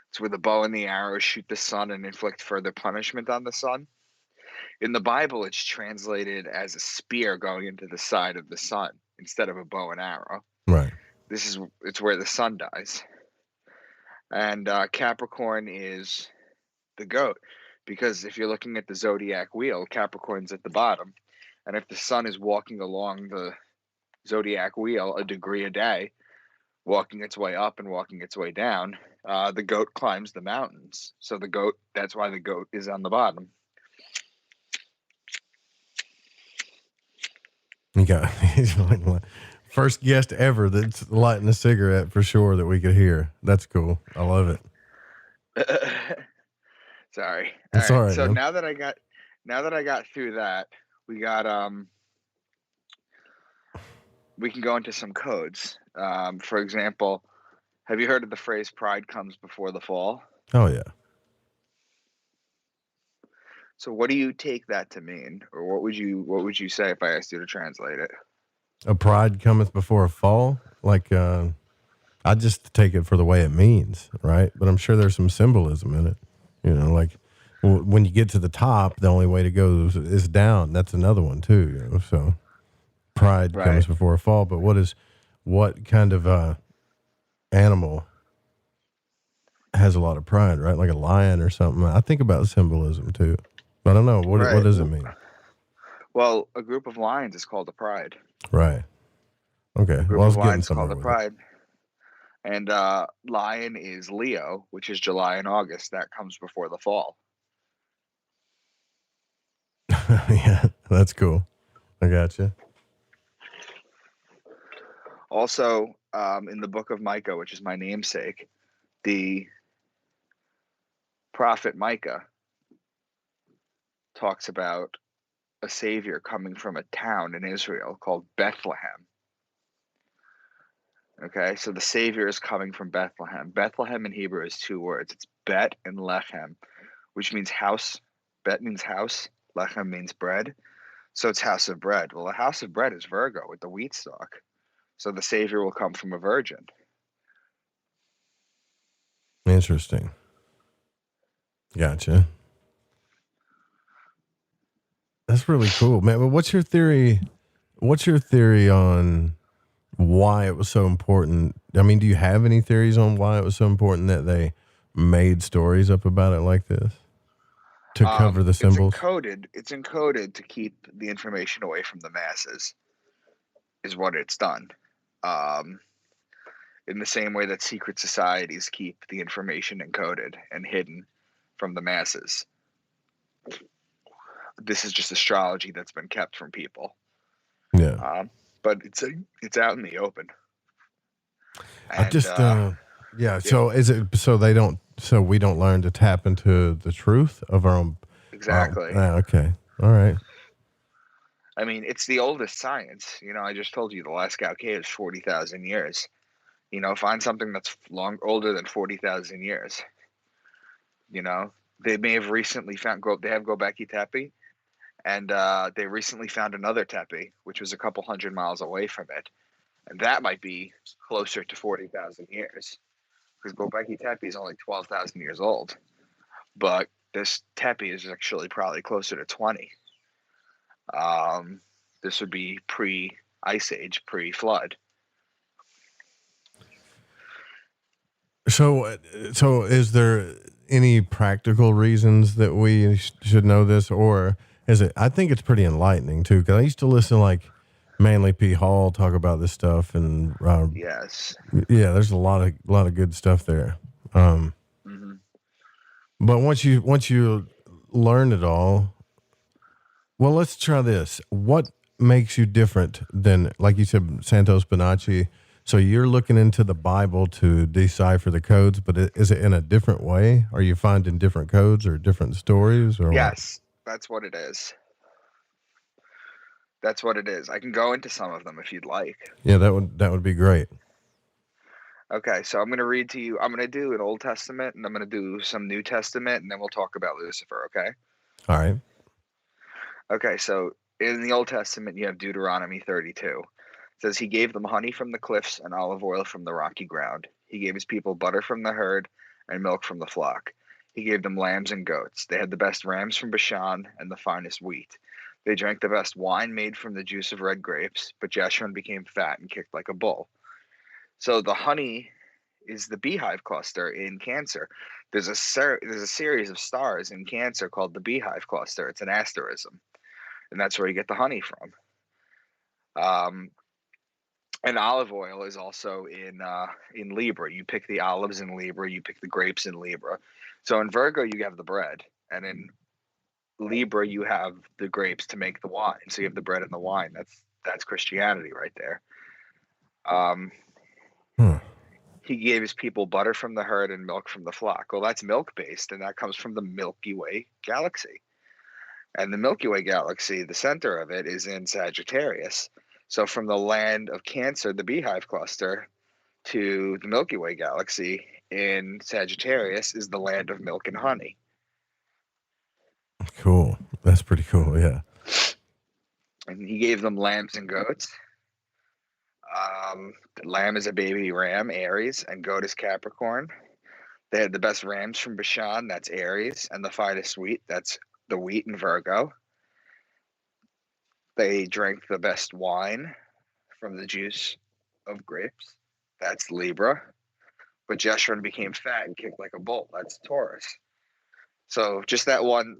it's where the bow and the arrow shoot the sun and inflict further punishment on the sun. In the Bible, it's translated as a spear going into the side of the sun instead of a bow and arrow. Right. It's where the sun dies. And Capricorn is the goat, because if you're looking at the zodiac wheel, Capricorn's at the bottom. And if the sun is walking along the zodiac wheel a degree a day, walking its way up and walking its way down, the goat climbs the mountains. So that's why the goat is on the bottom. You got first guest ever that's lighting a cigarette for sure that we could hear. That's cool. I love it. Sorry. It's all right. So man. now that I got through that, we got we can go into some codes. For example, have you heard of the phrase "pride comes before the fall"? Oh yeah. So what do you take that to mean, or what would you say if I asked you to translate it? A pride cometh before a fall. Like I just take it for the way it means, right? But I'm sure there's some symbolism in it. Like when you get to the top, the only way to go is down. That's another one too. So pride comes before a fall. But what kind of animal has a lot of pride, right? Like a lion or something. I think about symbolism too. But I don't know. What does it mean? Well, a group of lions is called a pride. Right. Okay. A group Well, I was of getting lions somewhere called a with pride. And lion is Leo, which is July and August. That comes before the fall. it. Yeah, that's cool. I gotcha. Also, in the book of Micah, which is my namesake, the prophet Micah talks about a savior coming from a town in Israel called Bethlehem. Okay, so the savior is coming from Bethlehem. Bethlehem in Hebrew is two words. It's Bet and Lechem, which means house. Bet means house. Lechem means bread. So it's house of bread. Well, the house of bread is Virgo with the wheat stalk. So the savior will come from a virgin. Interesting. Gotcha. That's really cool, man. But what's your theory? What's your theory on why it was so important? I mean, do you have any theories on why it was so important that they made stories up about it like this to cover the symbols? It's encoded to keep the information away from the masses, is what it's done. In the same way that secret societies keep the information encoded and hidden from the masses. This is just astrology that's been kept from people. Yeah. But it's out in the open. And, I just yeah. So is it so we don't learn to tap into the truth of our own? Exactly. Okay. All right. I mean, it's the oldest science. I just told you the last Scout Cave is 40,000 years. Find something that's older than 40,000 years. They may have recently found they have Göbekli Tepe, and they recently found another tepe, which was a couple hundred miles away from it, and that might be closer to 40,000 years, because Göbekli Tepe is only 12,000 years old, but this tepe is actually probably closer to 20. This would be pre-ice age, pre-flood. So is there any practical reasons that we should know this, or is it? I think it's pretty enlightening too, because I used to listen to like Manly P. Hall talk about this stuff, and yes, yeah, there's a lot of good stuff there. But once you learn it all, well, let's try this. What makes you different than, like you said, Santos Bonacci? So you're looking into the Bible to decipher the codes, but is it in a different way? Are you finding different codes or different stories? Or yes, that's what it is. That's what it is. I can go into some of them if you'd like. Yeah, that would be great. Okay, so I'm going to read to you. I'm going to do an Old Testament, and I'm going to do some New Testament, and then we'll talk about Lucifer, okay? All right. Okay, so in the Old Testament, you have Deuteronomy 32. It says, he gave them honey from the cliffs and olive oil from the rocky ground. He gave his people butter from the herd and milk from the flock. He gave them lambs and goats. They had the best rams from Bashan and the finest wheat. They drank the best wine made from the juice of red grapes, but Jeshurun became fat and kicked like a bull. So the honey is the beehive cluster in Cancer. There's a series of stars in Cancer called the beehive cluster. It's an asterism, and that's where you get the honey from. And olive oil is also in Libra. You pick the olives in Libra. You pick the grapes in Libra. So in Virgo, you have the bread. And in Libra, you have the grapes to make the wine. So you have the bread and the wine. That's Christianity right there. He gave his people butter from the herd and milk from the flock. Well, that's milk-based, and that comes from the Milky Way galaxy. And the Milky Way galaxy, the center of it, is in Sagittarius. So from the land of Cancer, the beehive cluster, to the Milky Way galaxy in Sagittarius is the land of milk and honey. Cool. That's pretty cool, yeah. And he gave them lambs and goats. The lamb is a baby ram, Aries, and goat is Capricorn. They had the best rams from Bashan, that's Aries, and the finest wheat, that's the wheat in Virgo. They drank the best wine from the juice of grapes. That's Libra. But Jeshurun became fat and kicked like a bull. That's Taurus. So just that one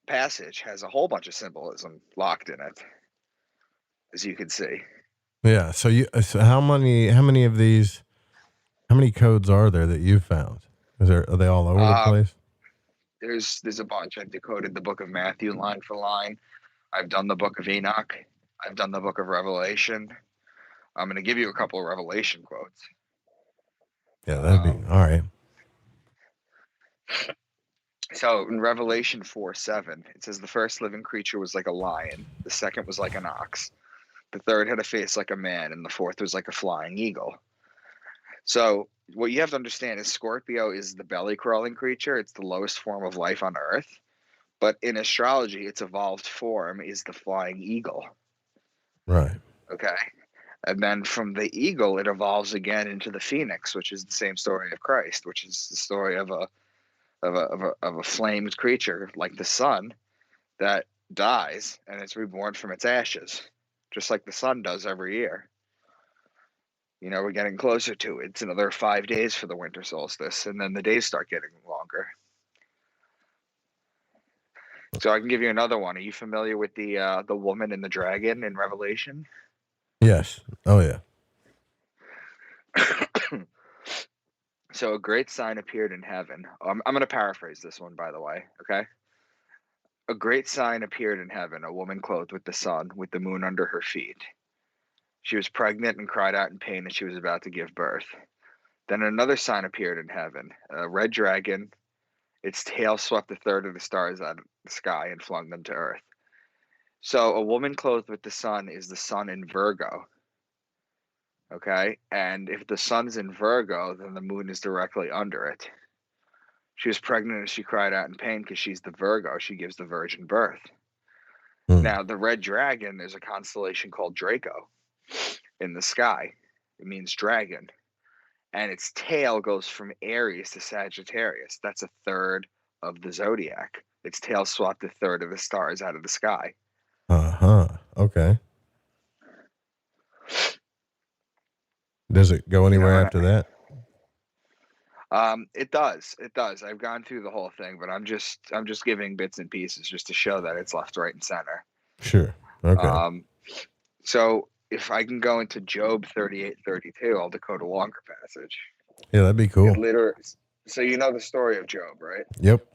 passage has a whole bunch of symbolism locked in it, as you can see. Yeah. So how many of these, how many codes are there that you've found? Are they all over the place? There's a bunch. I've decoded the book of Matthew line for line. I've done the book of Enoch. I've done the book of Revelation. I'm going to give you a couple of Revelation quotes. Yeah, that'd be all right. So in Revelation 4:7, it says the first living creature was like a lion, the second was like an ox, the third had a face like a man, and the fourth was like a flying eagle. So what you have to understand is Scorpio is the belly crawling creature. It's the lowest form of life on Earth. But in astrology, its evolved form is the flying eagle. Right. Okay. And then from the eagle, it evolves again into the phoenix, which is the same story of Christ, which is the story of a flamed creature like the sun that dies and it's reborn from its ashes, just like the sun does every year. You know, we're getting closer to it. It's another 5 days for the winter solstice, and then the days start getting longer. So I can give you another one. Are you familiar with the woman and the dragon in Revelation? Yes. Oh yeah. So a great sign appeared in heaven. I'm going to paraphrase this one, by the way. Okay. A great sign appeared in heaven, a woman clothed with the sun, with the moon under her feet. She was pregnant and cried out in pain that she was about to give birth. Then another sign appeared in heaven, a red dragon. Its tail swept a third of the stars out of the sky and flung them to earth. So a woman clothed with the sun is the sun in Virgo. Okay? And if the sun's in Virgo, then the moon is directly under it. She was pregnant and she cried out in pain because she's the Virgo. She gives the virgin birth. Now, the red dragon, there's a constellation called Draco in the sky. It means dragon. And its tail goes from Aries to Sagittarius. That's a third of the zodiac. Its tail swept a third of the stars out of the sky. Okay. Does it go anywhere after that? It does. I've gone through the whole thing, but I'm just giving bits and pieces just to show that it's left, right, and center. Sure. Okay. So if I can go into Job 38:32, I'll decode a longer passage. Yeah, that'd be cool. So you know the story of Job, right? Yep.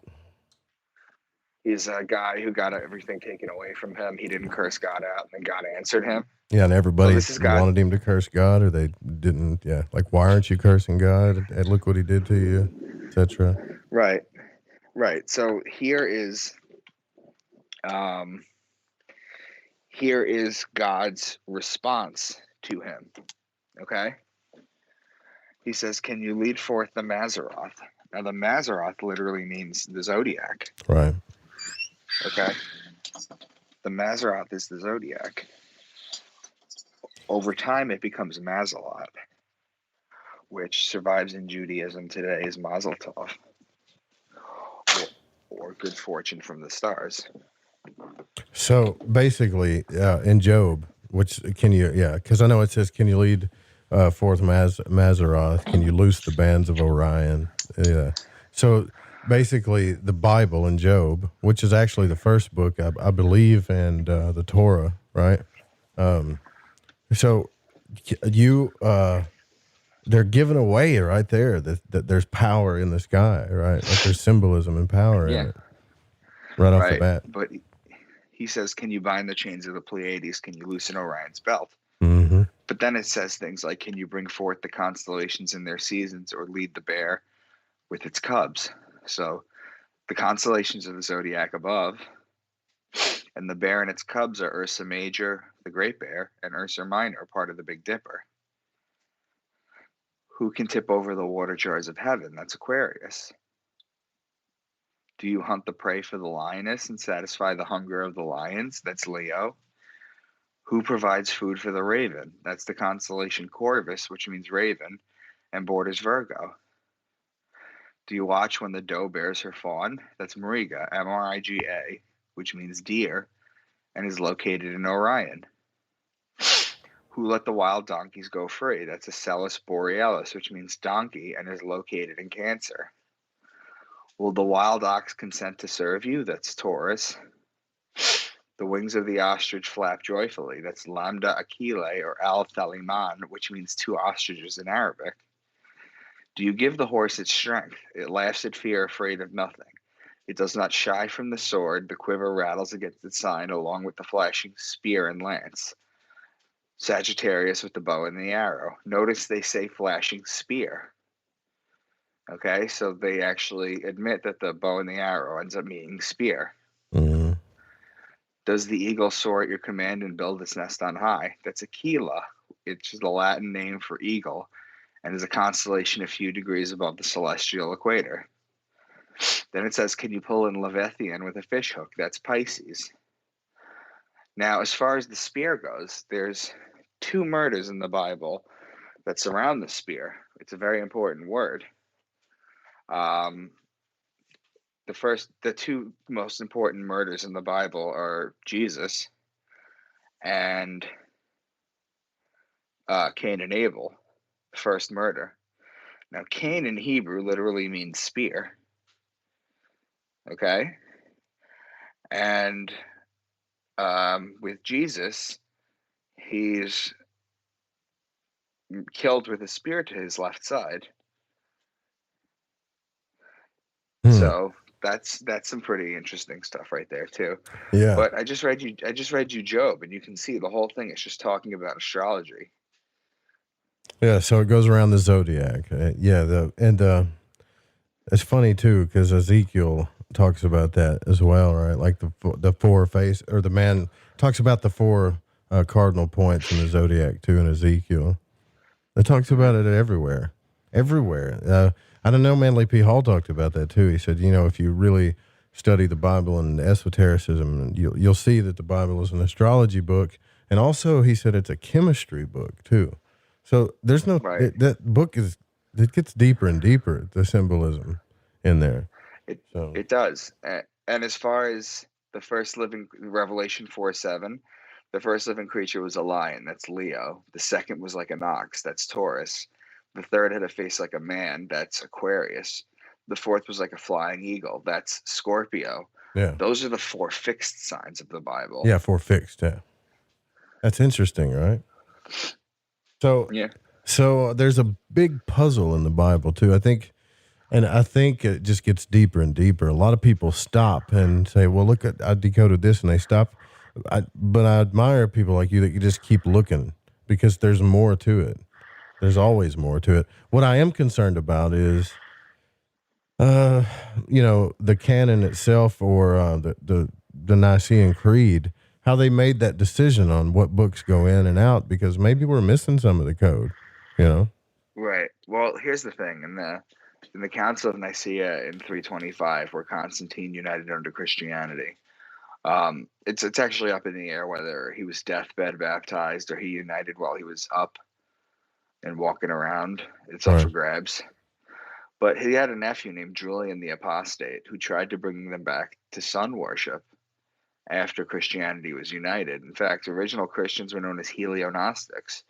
He's a guy who got everything taken away from him. He didn't curse God out, and God answered him. Yeah, and everybody wanted him to curse God, or they didn't. Yeah, like, why aren't you cursing God? And look what he did to you, etc. Right. So here is God's response to him. Okay. He says, "Can you lead forth the Mazzaroth?" Now, the Mazzaroth literally means the zodiac. Right. Okay. The Mazzaroth is the zodiac. Over time, it becomes Mazalot, which survives in Judaism today as Mazel Tov, or good fortune from the stars. So basically, in Job, because I know it says, "Can you lead forth Mazzaroth? Can you loose the bands of Orion?" Yeah. So basically, the Bible in Job, which is actually the first book, I believe, and the Torah, right? So they're giving away right there that there's power in the sky, right? Like, there's symbolism and power in it right off the bat. But he says, "Can you bind the chains of the Pleiades? Can you loosen Orion's belt?" Mm-hmm. But then it says things like, "Can you bring forth the constellations in their seasons, or lead the bear with its cubs?" So the constellations of the zodiac above, and the bear and its cubs are Ursa Major, the Great Bear, and Ursa Minor, part of the Big Dipper. Who can tip over the water jars of heaven? That's Aquarius. Do you hunt the prey for the lioness and satisfy the hunger of the lions? That's Leo. Who provides food for the raven? That's the constellation Corvus, which means raven, and borders Virgo. Do you watch when the doe bears her fawn? That's Mariga, M-R-I-G-A, which means deer, and is located in Orion. Who let the wild donkeys go free? That's Acellus borealis, which means donkey and is located in Cancer. Will the wild ox consent to serve you? That's Taurus. The wings of the ostrich flap joyfully. That's Lambda Achille or Al Thaliman, which means two ostriches in Arabic. Do you give the horse its strength? It laughs at fear, afraid of nothing. It does not shy from the sword. The quiver rattles against its side, along with the flashing spear and lance. Sagittarius with the bow and the arrow. Notice they say flashing spear. Okay, so they actually admit that the bow and the arrow ends up meaning spear. Mm-hmm. Does the eagle soar at your command and build its nest on high? That's Aquila. It's the Latin name for eagle and is a constellation a few degrees above the celestial equator. Then it says, can you pull in Leviathan with a fish hook? That's Pisces. Now, as far as the spear goes, there's 2 murders in the Bible that surround the spear. It's a very important word. The 2 most important murders in the Bible are Jesus and Cain and Abel, the first murder. Now, Cain in Hebrew literally means spear. Okay? And with Jesus, he's killed with a spear to his left side. So that's some pretty interesting stuff right there too. Yeah. But I just read you Job, and you can see the whole thing is just talking about astrology. Yeah, so it goes around the zodiac. It's funny too because Ezekiel talks about that as well, right? Like the 4 face, or the man talks about the 4 cardinal points in the zodiac too in Ezekiel. It talks about it everywhere. I don't know, Manly P. Hall talked about that too. He said, if you really study the Bible and esotericism, you'll see that the Bible is an astrology book, and also he said it's a chemistry book too. So there's no that book it gets deeper and deeper, the symbolism in there. It does. And as far as the first living, Revelation 4:7, the first living creature was a lion. That's Leo. The second was like an ox. That's Taurus. The third had a face like a man. That's Aquarius. The fourth was like a flying eagle. That's Scorpio. Yeah. Those are the 4 fixed signs of the Bible. Yeah, 4 fixed. Yeah. That's interesting, right? So, yeah. So there's a big puzzle in the Bible too. I think it just gets deeper and deeper. A lot of people stop and say, well, look, I decoded this, and they stop. But I admire people like you that you just keep looking, because there's more to it. There's always more to it. What I am concerned about is, the canon itself, or the Nicene Creed, how they made that decision on what books go in and out, because maybe we're missing some of the code, Right. Well, here's the thing. In the Council of Nicaea in 325, where Constantine united under Christianity, it's actually up in the air whether he was deathbed baptized or he united while he was up and walking around. It's up for grabs. But he had a nephew named Julian the Apostate who tried to bring them back to sun worship after Christianity was united. In fact, original Christians were known as Helio-Gnostics,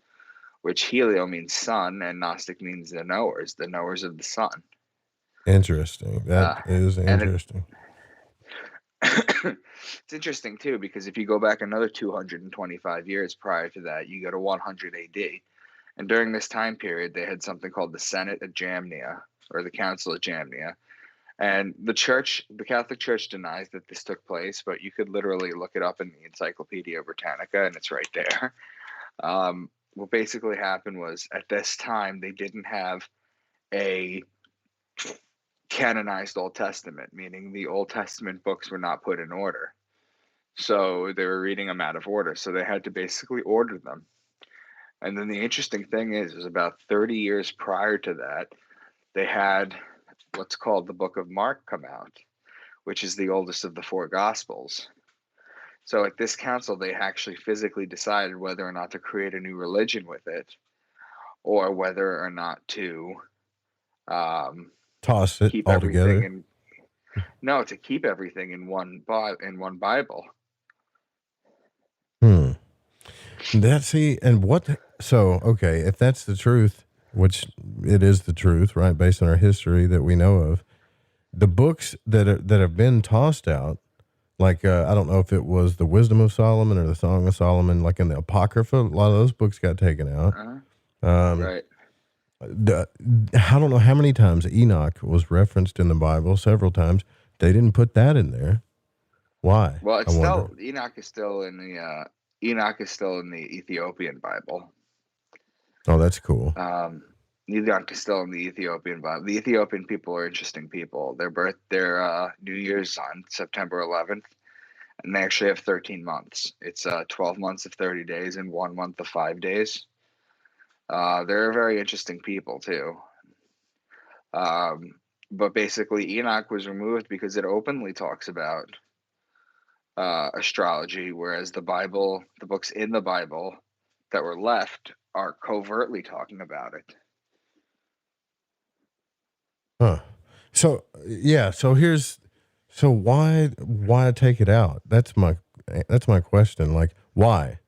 which Helio means sun and Gnostic means the knowers of the sun. Interesting. That is interesting. It's interesting too, because if you go back another 225 years prior to that, you go to 100 AD. And during this time period, they had something called the Senate at Jamnia, or the Council at Jamnia. And the Catholic Church denies that this took place, but you could literally look it up in the Encyclopedia Britannica, and it's right there. What basically happened was, at this time, they didn't have a canonized Old Testament, meaning the Old Testament books were not put in order. So they were reading them out of order. So they had to basically order them. And then the interesting thing is about 30 years prior to that, they had what's called the Book of Mark come out, which is the oldest of the 4 Gospels. So at this council, they actually physically decided whether or not to create a new religion with it, or whether or not to toss it all together. To keep everything in one Bible. Okay, if that's the truth, which it is the truth, right, based on our history that we know of, the books that have been tossed out, like I don't know if it was the Wisdom of Solomon or the Song of Solomon, like in the Apocrypha, a lot of those books got taken out. Right. I don't know how many times Enoch was referenced in the Bible, several times. They didn't put that in there. Why? Well, it's still Enoch is still in the Ethiopian Bible. Oh, that's cool. Enoch is still in the Ethiopian Bible. The Ethiopian people are interesting people. Their New Year's on September 11th, and they actually have 13 months. It's 12 months of 30 days and 1 month of 5 days. They're very interesting people too. But basically, Enoch was removed because it openly talks about astrology, whereas the books in the Bible that were left are covertly talking about it. Huh. So why take it out? That's my question. Like, why?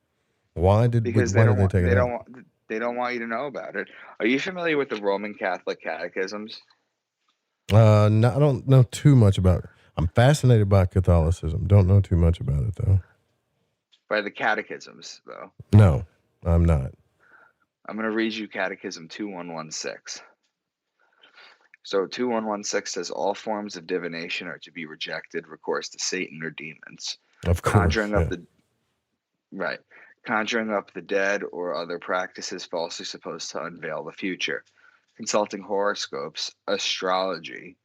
Why did they take it out? They don't want you to know about it. Are you familiar with the Roman Catholic catechisms? No, I don't know too much about it. I'm fascinated by Catholicism. Don't know too much about it, though. By the catechisms, though? No, I'm not. I'm going to read you Catechism 2116. So 2116 says all forms of divination are to be rejected, recourse to Satan or demons. Of course. Conjuring up the dead or other practices falsely supposed to unveil the future. Consulting horoscopes, astrology,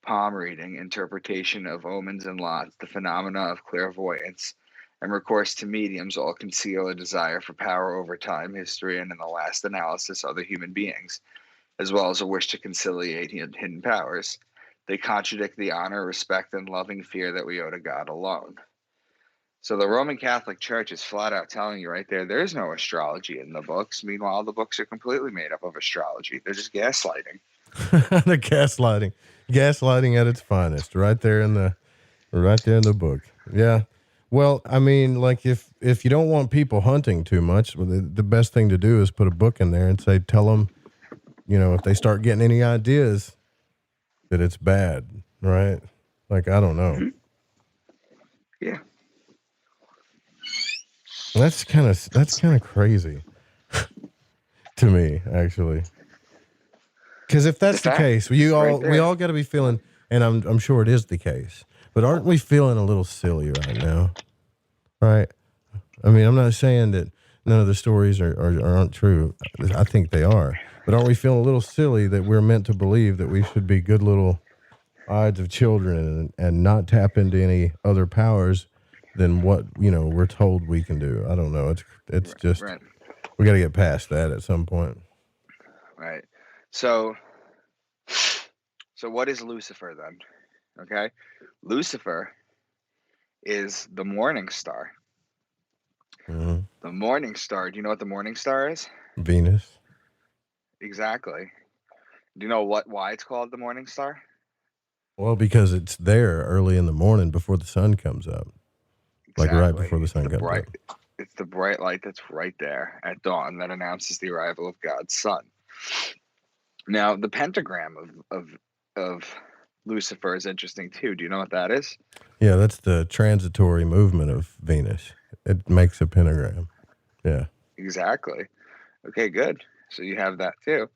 palm reading, interpretation of omens and lots, the phenomena of clairvoyance, and recourse to mediums all conceal a desire for power over time, history, and in the last analysis, other human beings, as well as a wish to conciliate hidden powers. They contradict the honor, respect, and loving fear that we owe to God alone. So the Roman Catholic Church is flat out telling you right there is no astrology in the books. Meanwhile, the books are completely made up of astrology. They're just gaslighting. The gaslighting at its finest, right there in the book. Yeah. Well, I mean, like if you don't want people hunting too much, the best thing to do is put a book in there and say, tell them, if they start getting any ideas, that it's bad, right? Like, I don't know. Mm-hmm. Yeah. That's kind of crazy to me, actually. Because if that's the case, we all got to be feeling, and I'm sure it is the case, but aren't we feeling a little silly right now? Right? I mean, I'm not saying that none of the stories aren't true. I think they are. But aren't we feeling a little silly that we're meant to believe that we should be good little eyes of children and not tap into any other powers than what, we're told we can do? I don't know. It's just, we got to get past that at some point. Right. So what is Lucifer then? Okay. Lucifer is the morning star. Mm-hmm. The morning star. Do you know what the morning star is? Venus. Exactly. Do you know why it's called the morning star? Well, because it's there early in the morning before the sun comes up. Exactly. Like right before the sun comes up. It's the bright light that's right there at dawn that announces the arrival of God's son. Now, the pentagram of Lucifer is interesting too. Do you know what that is? Yeah, that's the transitory movement of Venus. It makes a pentagram. Yeah. Exactly. Okay, good. So you have that too.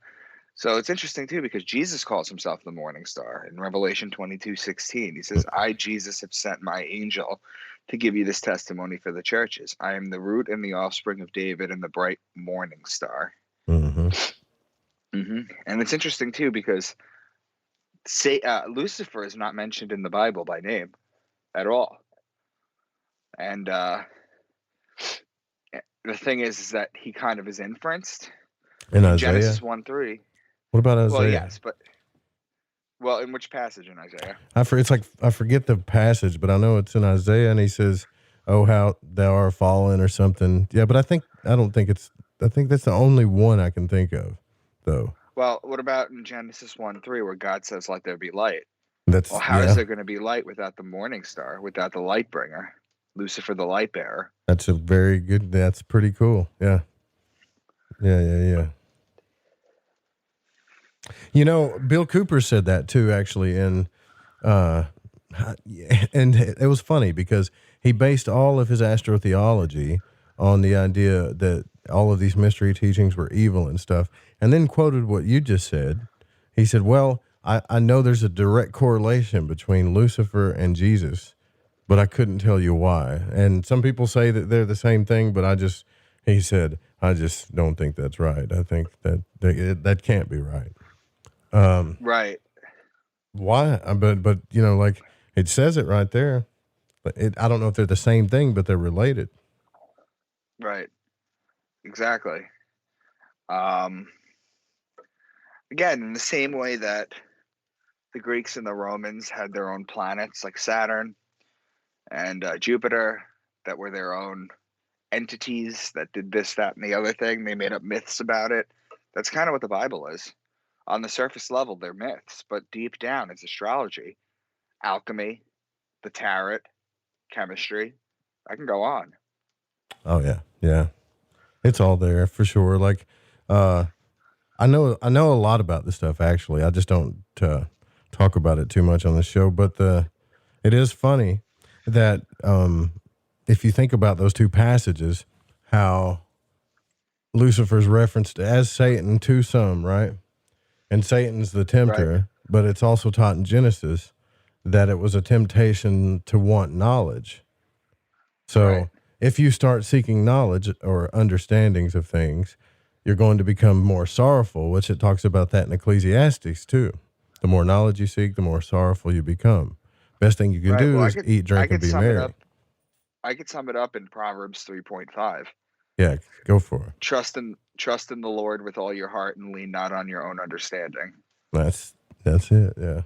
So it's interesting too because Jesus calls himself the morning star in Revelation 22:16. He says, I, Jesus, have sent my angel to give you this testimony for the churches. I am the root and the offspring of David and the bright morning star. Mm-hmm. Mm-hmm. And it's interesting too because Lucifer is not mentioned in the Bible by name at all. And the thing is that he kind of is inferenced. In Isaiah? Genesis 1:3. What about Isaiah? Well, yes, but in which passage in Isaiah? I forget the passage, but I know it's in Isaiah, and he says, "Oh, how thou art fallen," or something. Yeah, but I think that's the only one I can think of, though. Well, what about in Genesis 1:3, where God says, "Let there be light"? Is there going to be light without the morning star, without the light bringer? Lucifer the light bearer. That's that's pretty cool. Yeah. Yeah. You know, Bill Cooper said that too, actually. And it was funny because he based all of his astrotheology on the idea that all of these mystery teachings were evil and stuff, and then quoted what you just said. He said, well, I know there's a direct correlation between Lucifer and Jesus, but I couldn't tell you why. And some people say that they're the same thing, but he said, I just don't think that's right. I think that can't be right. Right. Why? But you know, like it says it right there. But I don't know if they're the same thing, but they're related. Right. Exactly. Again, in the same way that the Greeks and the Romans had their own planets like Saturn and Jupiter that were their own entities that did this, that, and the other thing. They made up myths about it. That's kind of what the Bible is. On the surface level, they're myths, but deep down, it's astrology, alchemy, the tarot, chemistry. I can go on. Oh yeah. It's all there for sure. Like, I know a lot about this stuff. Actually, I just don't talk about it too much on the show. But it is funny that if you think about those two passages, how Lucifer's referenced as Satan to some, right? And Satan's the tempter, right. But it's also taught in Genesis that it was a temptation to want knowledge. So right. If you start seeking knowledge or understandings of things, you're going to become more sorrowful, which it talks about that in Ecclesiastes too. The more knowledge you seek, the more sorrowful you become. Best thing you can do is eat, drink, and be merry. I could sum it up in Proverbs 3.5. Yeah, go for it. Trust in the Lord with all your heart and lean not on your own understanding. That's it. Yeah.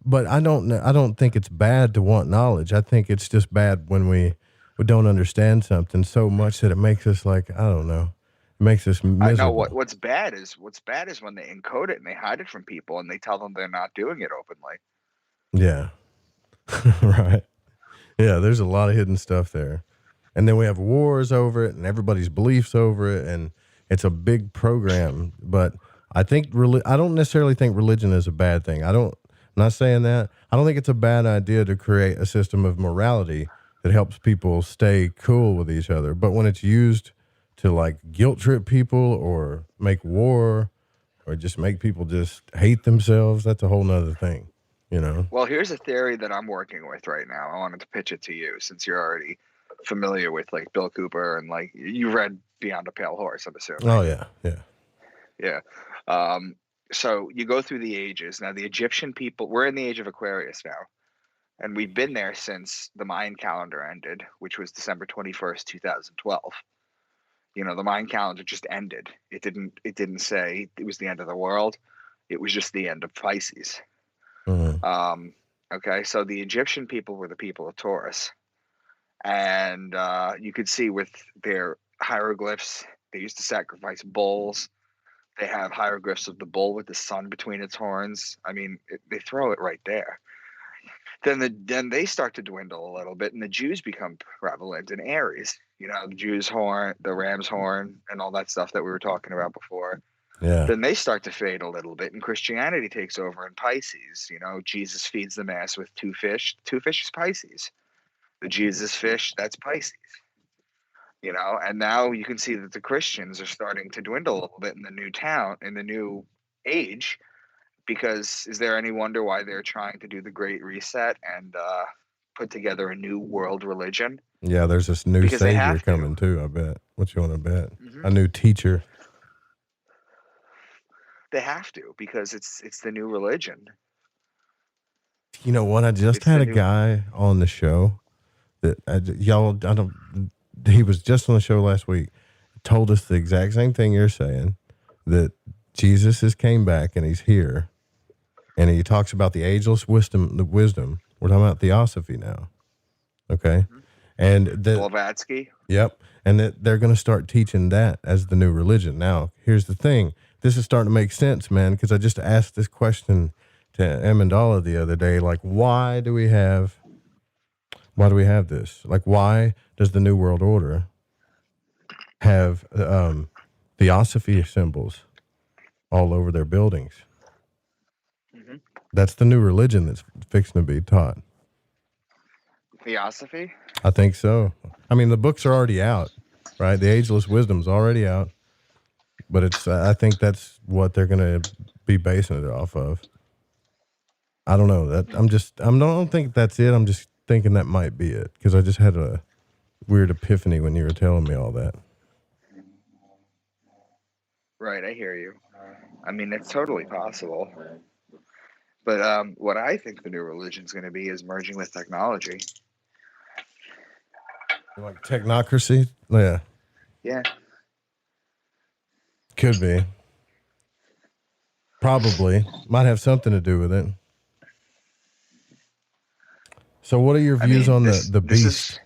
But I don't think it's bad to want knowledge. I think it's just bad when we don't understand something so much that it makes us like, I don't know, it makes us miserable. I know what's bad is when they encode it and they hide it from people and they tell them they're not doing it openly. Yeah. Right. Yeah, there's a lot of hidden stuff there. And then we have wars over it and everybody's beliefs over it, and it's a big program. But I don't necessarily think religion is a bad thing. I'm not saying that. I don't think it's a bad idea to create a system of morality that helps people stay cool with each other. But when it's used to like guilt trip people or make war or just make people just hate themselves, that's a whole nother thing, you know? Well, here's a theory that I'm working with right now. I wanted to pitch it to you since you're already familiar with like Bill Cooper and like you read Beyond a Pale Horse, I'm assuming. Oh yeah. Yeah. So you go through the ages. Now the Egyptian people, we're in the age of Aquarius now. And we've been there since the Mayan calendar ended, which was December 21st, 2012. You know, the Mayan calendar just ended. It didn't say it was the end of the world. It was just the end of Pisces. Mm-hmm. Okay, so the Egyptian people were the people of Taurus. And you could see with their hieroglyphs, they used to sacrifice bulls. They have hieroglyphs of the bull with the sun between its horns. I mean, they throw it right there. Then they start to dwindle a little bit, and the Jews become prevalent in Aries. You know, the Jew's horn, the ram's horn, and all that stuff that we were talking about before. Yeah. Then they start to fade a little bit, and Christianity takes over in Pisces. You know, Jesus feeds the mass with two fish. Two fish is Pisces. The Jesus fish, that's Pisces. You know, and now you can see that the Christians are starting to dwindle a little bit in the new age. Because is there any wonder why they're trying to do the Great Reset and put together a new world religion? Yeah, there's this new savior coming too, I bet. What you want to bet? Mm-hmm. A new teacher. They have to, because it's the new religion. You know what? I just had a guy on the show that he was just on the show last week, told us the exact same thing you're saying, that Jesus came back and he's here. And he talks about the ageless wisdom. We're talking about theosophy now. Okay. Mm-hmm. And Blavatsky. Yep. And that they're going to start teaching that as the new religion. Now, here's the thing. This is starting to make sense, man, because I just asked this question to Amendola the other day, like, why do we have this? Like, why does the New World Order have theosophy symbols all over their buildings? Mm-hmm. That's the new religion that's fixing to be taught. Theosophy? I think so. I mean, the books are already out, right? The Ageless Wisdom's already out, but it's. I think that's what they're going to be basing it off of. I don't know. I don't think that's it. I'm just thinking that might be it because I just had a weird epiphany when you were telling me all that. Right, I hear you. I mean, it's totally possible. But what I think the new religion's going to be is merging with technology. Like technocracy? Yeah. Yeah. Could be. Probably. Might have something to do with it. So what are your views on the beast?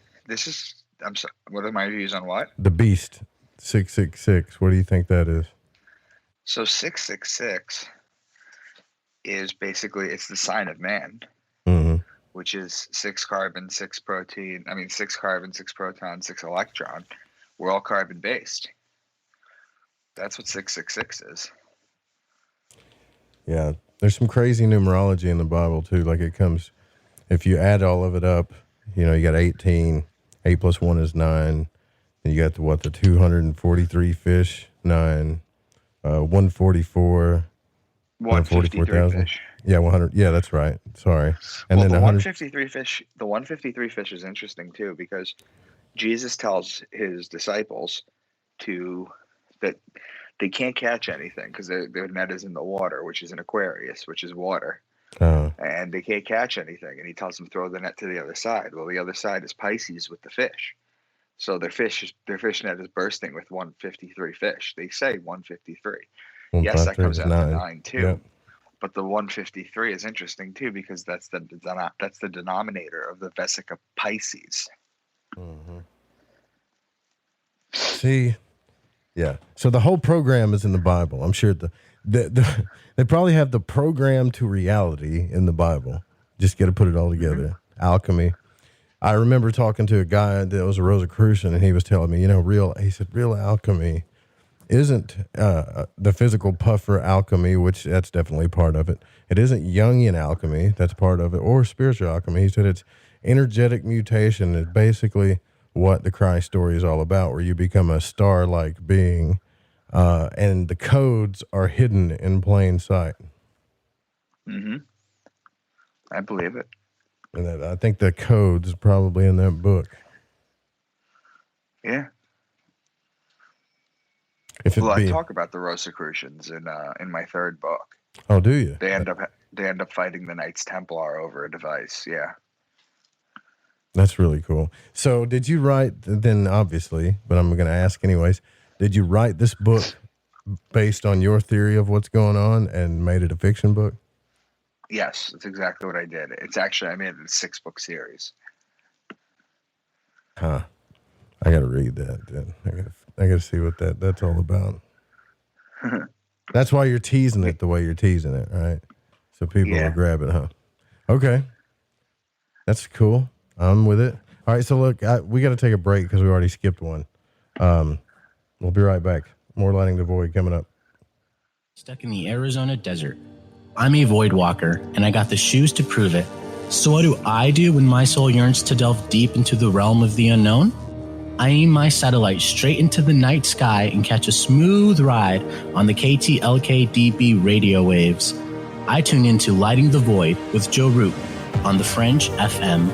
I'm sorry, what are my views on what? The beast, 666. What do you think that is? So 666 is basically, it's the sign of man, which is 6 carbon, 6 protein. 6 carbon, 6 proton, 6 electron. We're all carbon based. That's what 666 is. Yeah, there's some crazy numerology in the Bible too. Like it comes, if you add all of it up, you got 18. 8 plus 1 is 9. And you got the 243 fish, 9. 144. 144,000 fish. Yeah, 100. Yeah, that's right. Sorry. And then the 153 fish. The 153 fish is interesting too because Jesus tells his disciples that they can't catch anything because their net is in the water, which is an Aquarius, which is water. And they can't catch anything. And he tells them throw the net to the other side. Well, the other side is Pisces with the fish. So their fish net is bursting with 153 fish. They say 153. Yes, that comes out to 9 too. Yep. But the 153 is interesting too because that's the denominator of the Vesica Pisces. Mm-hmm. See, yeah. So the whole program is in the Bible. I'm sure they probably have the program to reality in the Bible. Just got to put it all together. Mm-hmm. Alchemy. I remember talking to a guy that was a Rosicrucian, and he was telling me, real alchemy isn't the physical puffer alchemy, which that's definitely part of it. It isn't Jungian alchemy, that's part of it, or spiritual alchemy. He said it's energetic mutation is basically what the Christ story is all about, where you become a star-like being, and the codes are hidden in plain sight. Mm-hmm. I believe it. And I think the codes is probably in that book. Yeah. I talk about the Rosicrucians in my 3rd book. Oh, do you? They end up fighting the Knights Templar over a device. Yeah. That's really cool. So did you write, then obviously, but I'm going to ask anyways, did you write this book based on your theory of what's going on and made it a fiction book? Yes, that's exactly what I did. It's actually, I made it a 6-book series. Huh. I got to read that then. I got to see what that's all about. That's why you're teasing it the way you're teasing it, right? So people will grab it, huh? Okay. That's cool. I'm with it. All right, so look, we got to take a break because we already skipped one. We'll be right back. More Lighting the Void coming up. Stuck in the Arizona desert. I'm a void walker, and I got the shoes to prove it. So what do I do when my soul yearns to delve deep into the realm of the unknown? I aim my satellite straight into the night sky and catch a smooth ride on the KTLK-DB radio waves. I tune into Lighting the Void with Joe Root on the Fringe FM.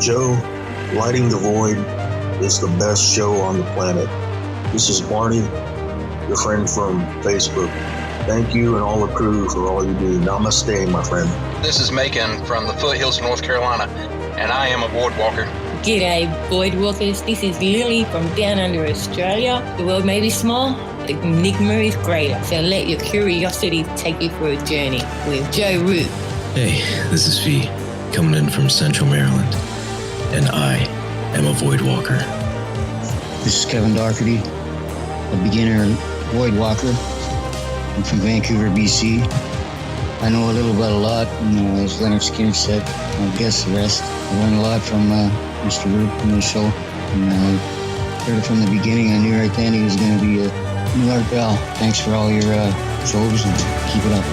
Joe, Lighting the Void is the best show on the planet. This is Barney, your friend from Facebook. Thank you and all the crew for all you do. Namaste, my friend. This is Macon from the foothills of North Carolina, and I am a void walker. G'day, void walkers. This is Lily from down under Australia. The world may be small, the enigma is greater. So let your curiosity take you for a journey with Joe Root. Hey, this is Fee, coming in from Central Maryland, and I am a void walker. This is Kevin Doherty, a beginner void walker. I'm from Vancouver, BC. I know a little about a lot, and as Leonard Skinner said, I guess the rest. I learned a lot from Mr. Root and his show, and heard it from the beginning. I knew right then he was going to be a new art pal. Thanks for all your shows, and keep it up.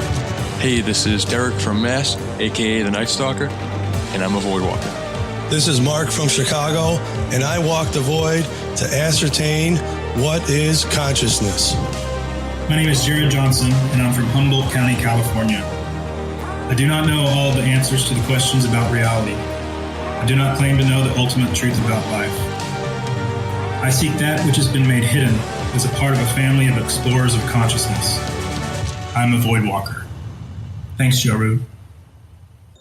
Hey, this is Derek from Mass, a.k.a. the Night Stalker, and I'm a Void Walker. This is Mark from Chicago, and I walk the void to ascertain what is consciousness. My name is Jared Johnson, and I'm from Humboldt County, California. I do not know all the answers to the questions about reality. I do not claim to know the ultimate truth about life. I seek that which has been made hidden as a part of a family of explorers of consciousness. I'm a Void Walker. Thanks, Joe Root.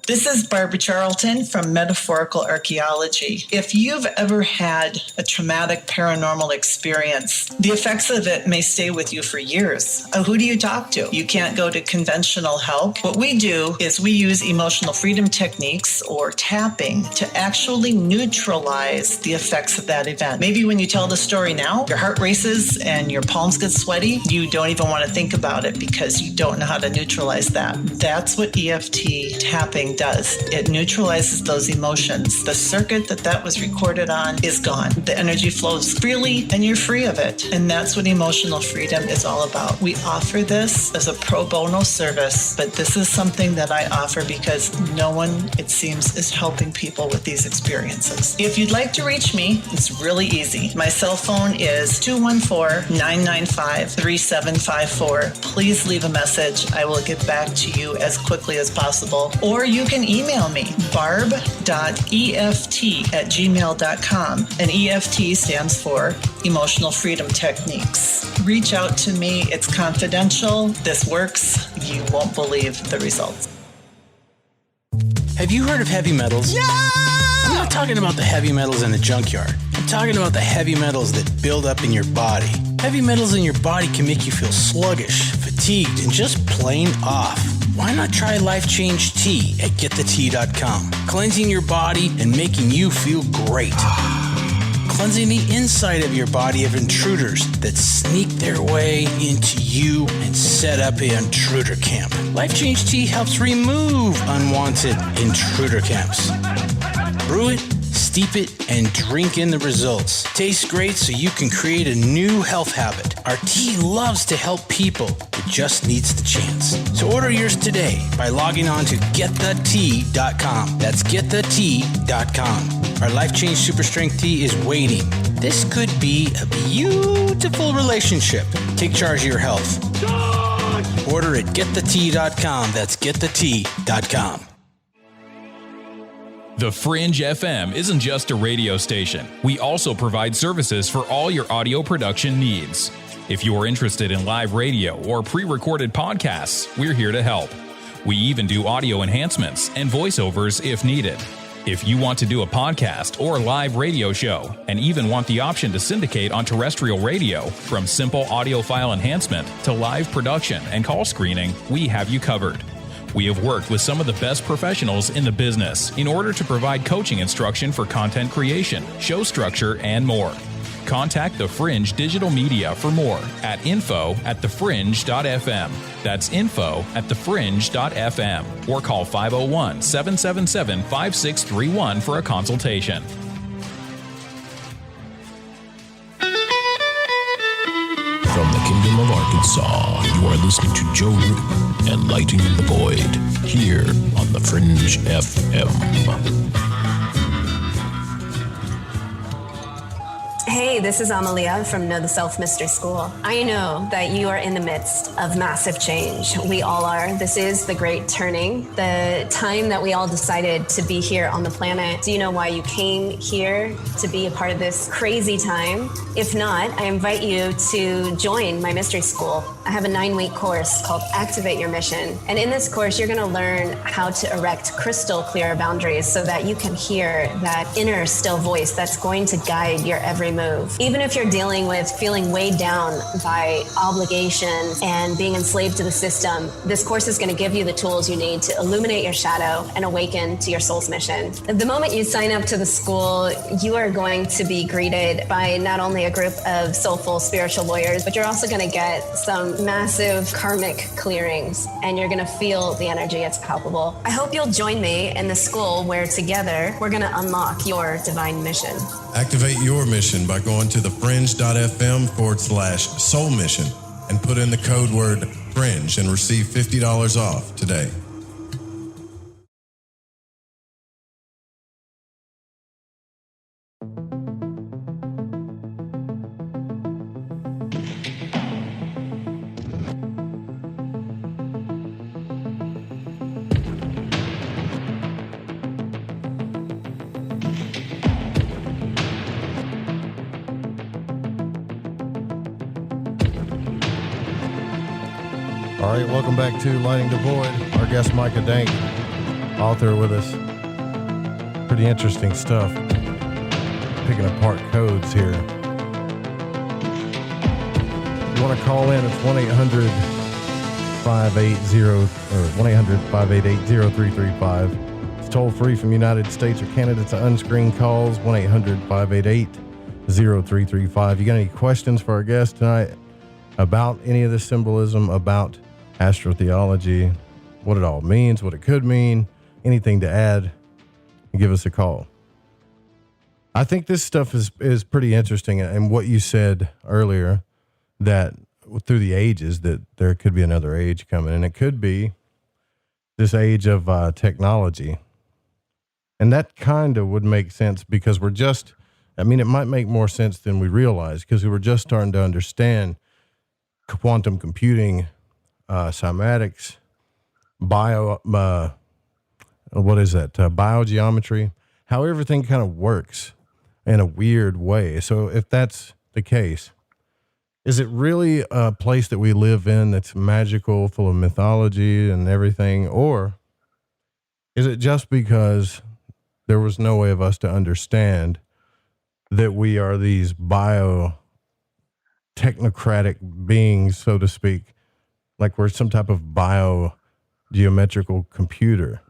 This is Barbara Charlton from Metaphorical Archaeology. If you've ever had a traumatic paranormal experience, the effects of it may stay with you for years. Who do you talk to? You can't go to conventional help. What we do is we use emotional freedom techniques or tapping to actually neutralize the effects of that event. Maybe when you tell the story now, your heart races and your palms get sweaty. You don't even want to think about it because you don't know how to neutralize that. That's what EFT tapping does. It neutralizes those emotions. The circuit that was recorded on is gone. The energy flows freely and you're free of it. And that's what emotional freedom is all about. We offer this as a pro bono service, but this is something that I offer because no one, it seems, is helping people with these experiences. If you'd like to reach me, it's really easy. My cell phone is 214-995-3754. Please leave a message. I will get back to you as quickly as possible. Or you can email me, barb.eft@gmail.com. And EFT stands for Emotional Freedom Techniques. Reach out to me. It's confidential. This works. You won't believe the results. Have you heard of heavy metals? Yeah! I'm not talking about the heavy metals in the junkyard. I'm talking about the heavy metals that build up in your body. Heavy metals in your body can make you feel sluggish, fatigued, and just plain off. Why not try Life Change Tea at GetTheTea.com? Cleansing your body and making you feel great. Cleansing the inside of your body of intruders that sneak their way into you and set up an intruder camp. Life Change Tea helps remove unwanted intruder camps. Brew it, steep it, and drink in the results. Tastes great, so you can create a new health habit. Our tea loves to help people. It just needs the chance. So order yours today by logging on to GetTheTea.com. That's GetTheTea.com. Our Life Change Super Strength Tea is waiting. This could be a beautiful relationship. Take charge of your health. Order at GetTheTea.com. That's GetTheTea.com. The Fringe FM isn't just a radio station. We also provide services for all your audio production needs. If you're interested in live radio or pre-recorded podcasts, we're here to help. We even do audio enhancements and voiceovers if needed. If you want to do a podcast or live radio show and even want the option to syndicate on terrestrial radio, from simple audio file enhancement to live production and call screening, we have you covered. We have worked with some of the best professionals in the business in order to provide coaching instruction for content creation, show structure, and more. Contact The Fringe Digital Media for more at info@thefringe.fm. That's info@thefringe.fm. Or call 501-777-5631 for a consultation. From the Kingdom of Arkansas, you are listening to Joe Root and Lighting the Void here on the Fringe FM. Hey, this is Amalia from Know the Self Mystery School. I know that you are in the midst of massive change. We all are. This is the great turning, the time that we all decided to be here on the planet. Do you know why you came here to be a part of this crazy time? If not, I invite you to join my mystery school. I have a 9-week course called Activate Your Mission. And in this course, you're going to learn how to erect crystal clear boundaries so that you can hear that inner still voice that's going to guide your every move move. Even if you're dealing with feeling weighed down by obligations and being enslaved to the system, this course is going to give you the tools you need to illuminate your shadow and awaken to your soul's mission. The moment you sign up to the school, you are going to be greeted by not only a group of soulful spiritual warriors, but you're also going to get some massive karmic clearings, and you're going to feel the energy. It's palpable. I hope you'll join me in the school where together we're going to unlock your divine mission. Activate your mission by going to thefringe.fm/soul mission and put in the code word fringe and receive $50 off today. All right, welcome back to Lighting the Void. Our guest, Micah Dank, author with us. Pretty interesting stuff. Picking apart codes here. If you want to call in, it's 1-800-588-0335. It's toll free from United States or Canada. It's unscreened calls, 1-800-588-0335. You got any questions for our guest tonight about any of this symbolism, about astrotheology, what it all means, what it could mean, anything to add, give us a call. I think this stuff is pretty interesting. And what you said earlier, that through the ages, that there could be another age coming, and it could be this age of technology. And that kind of would make sense because it might make more sense than we realize, because we were just starting to understand quantum computing, cymatics, biogeometry, how everything kind of works in a weird way. So if that's the case, is it really a place that we live in that's magical, full of mythology and everything? Or is it just because there was no way of us to understand that we are these technocratic beings, so to speak, like we're some type of biogeometrical computer?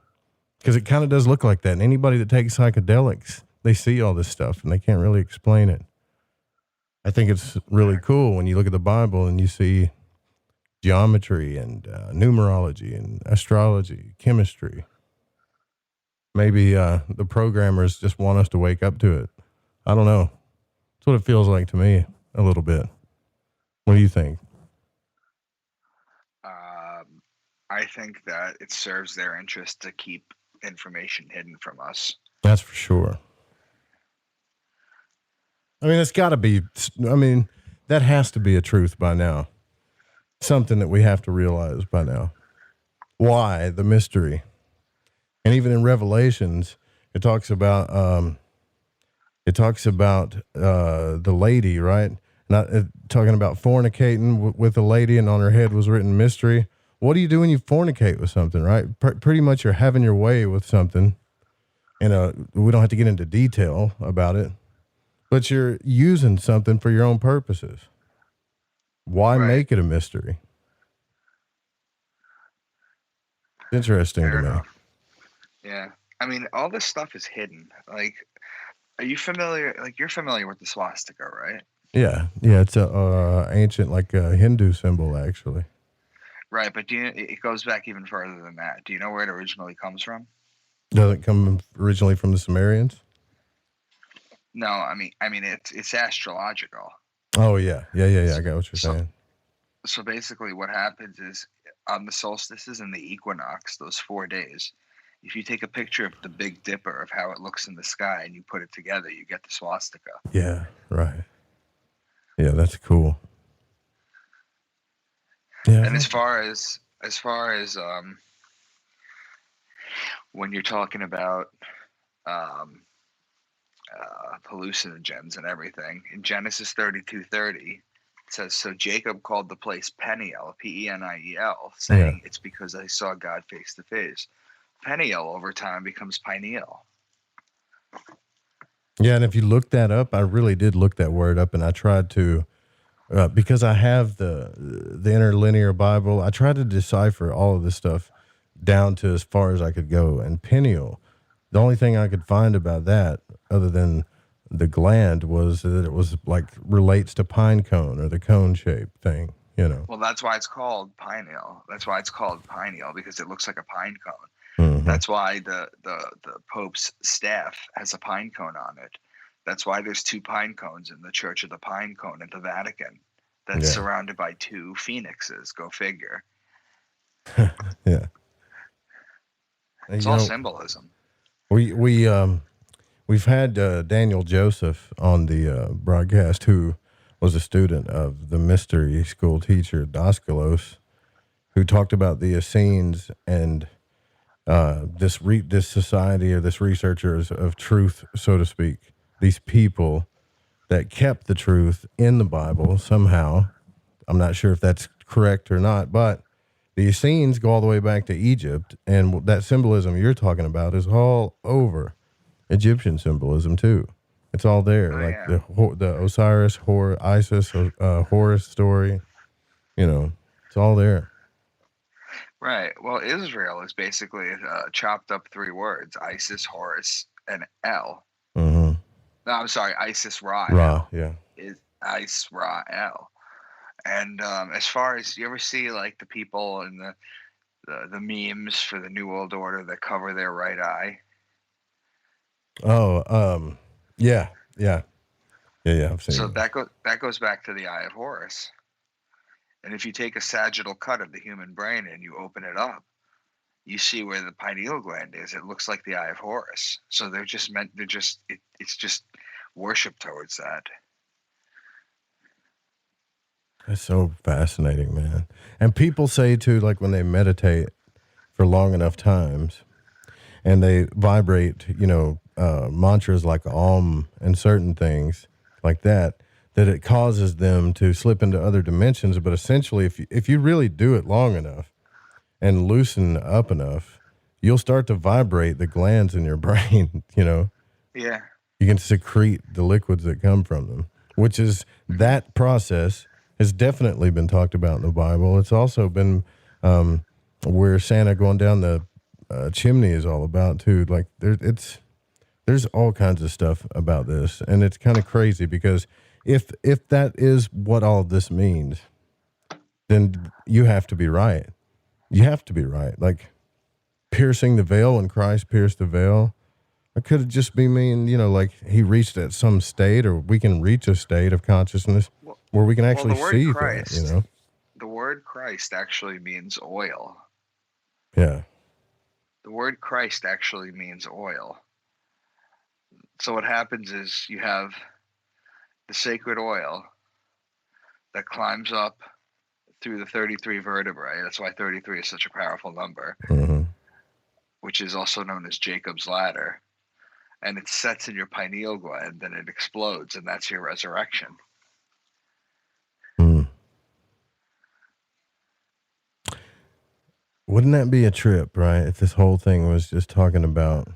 Because it kind of does look like that. And anybody that takes psychedelics, they see all this stuff and they can't really explain it. I think it's really cool when you look at the Bible and you see geometry and numerology and astrology, chemistry. Maybe the programmers just want us to wake up to it. I don't know. That's what it feels like to me a little bit. What do you think? I think that it serves their interest to keep information hidden from us. That's for sure. I mean, it's got to be, that has to be a truth by now. Something that we have to realize by now. Why? The mystery. And even in Revelations, it talks about the lady, right? Not talking about fornicating with a lady, and on her head was written mystery. What do you do when you fornicate with something, right? Pretty much you're having your way with something. And we don't have to get into detail about it, but you're using something for your own purposes. Why make it a mystery? It's interesting to me. Yeah. I mean, all this stuff is hidden. Like, are you familiar? Like, you're familiar with the swastika, right? Yeah. It's a ancient, like a Hindu symbol, actually. Right, but it goes back even further than that. Do you know where it originally comes from? Does it come originally from the Sumerians? No, I mean it's astrological. Oh yeah. I got what you're saying. So basically, what happens is on the solstices and the equinox, those 4 days, if you take a picture of the Big Dipper of how it looks in the sky and you put it together, you get the swastika. Yeah, right. Yeah, that's cool. Yeah. And as far as when you're talking about hallucinogens and everything, in Genesis 32:30, it says, "So Jacob called the place Peniel, Peniel, saying, It's because I saw God face to face." Peniel over time becomes pineal. Yeah, and if you look that up, I really did look that word up, and I tried to, because I have the interlinear Bible, I tried to decipher all of this stuff down to as far as I could go. And pineal, the only thing I could find about that, other than the gland, was that it was like relates to pine cone or the cone shape thing, you know. Well, that's why it's called pineal. That's why it's called pineal, because it looks like a pine cone. Mm-hmm. That's why the Pope's staff has a pine cone on it. That's why there's 2 pine cones in the Church of the Pine Cone at the Vatican. That's surrounded by 2 phoenixes. Go figure. Yeah. It's all symbolism. We've had Daniel Joseph on the broadcast, who was a student of the mystery school teacher Daskalos, who talked about the Essenes and this society, or this researchers of truth, so to speak, these people that kept the truth in the Bible somehow. I'm not sure if that's correct or not, but the Essenes go all the way back to Egypt, and that symbolism you're talking about is all over Egyptian symbolism too. It's all there, the Osiris, Isis, Horus story. You know, it's all there. Right. Well, Israel is basically chopped up 3 words: Isis, Horus, and El. Mm-hmm. No, I'm sorry, Isis, Ra. Ra, yeah. Is Isis, Ra, El. And as far as you ever see, like, the people in the memes for the New World Order that cover their right eye. Oh, yeah. I've seen So that. that goes back to the Eye of Horus. And if you take a sagittal cut of the human brain and you open it up, you see where the pineal gland is. It looks like the Eye of Horus. So it's just worship towards that. That's so fascinating, man. And people say too, like when they meditate for long enough times and they vibrate, mantras like Om and certain things like that it causes them to slip into other dimensions. But essentially, if you really do it long enough and loosen up enough, you'll start to vibrate the glands in your brain, Yeah. You can secrete the liquids that come from them, which is, that process has definitely been talked about in the Bible. It's also been where Santa going down the chimney is all about too. Like there's all kinds of stuff about this, and it's kind of crazy because if that is what all of this means, then you have to be right. You have to be right. Like piercing the veil, when Christ pierced the veil, it could just be mean, like he reached at some state, or we can reach a state of consciousness where we can actually see Christ, that, The word Christ actually means oil. Yeah. The word Christ actually means oil. So what happens is you have the sacred oil that climbs up through the 33 vertebrae. That's why 33 is such a powerful number, which is also known as Jacob's ladder. And it sets in your pineal gland, and it explodes, and that's your resurrection. Wouldn't that be a trip, right? If this whole thing was just talking about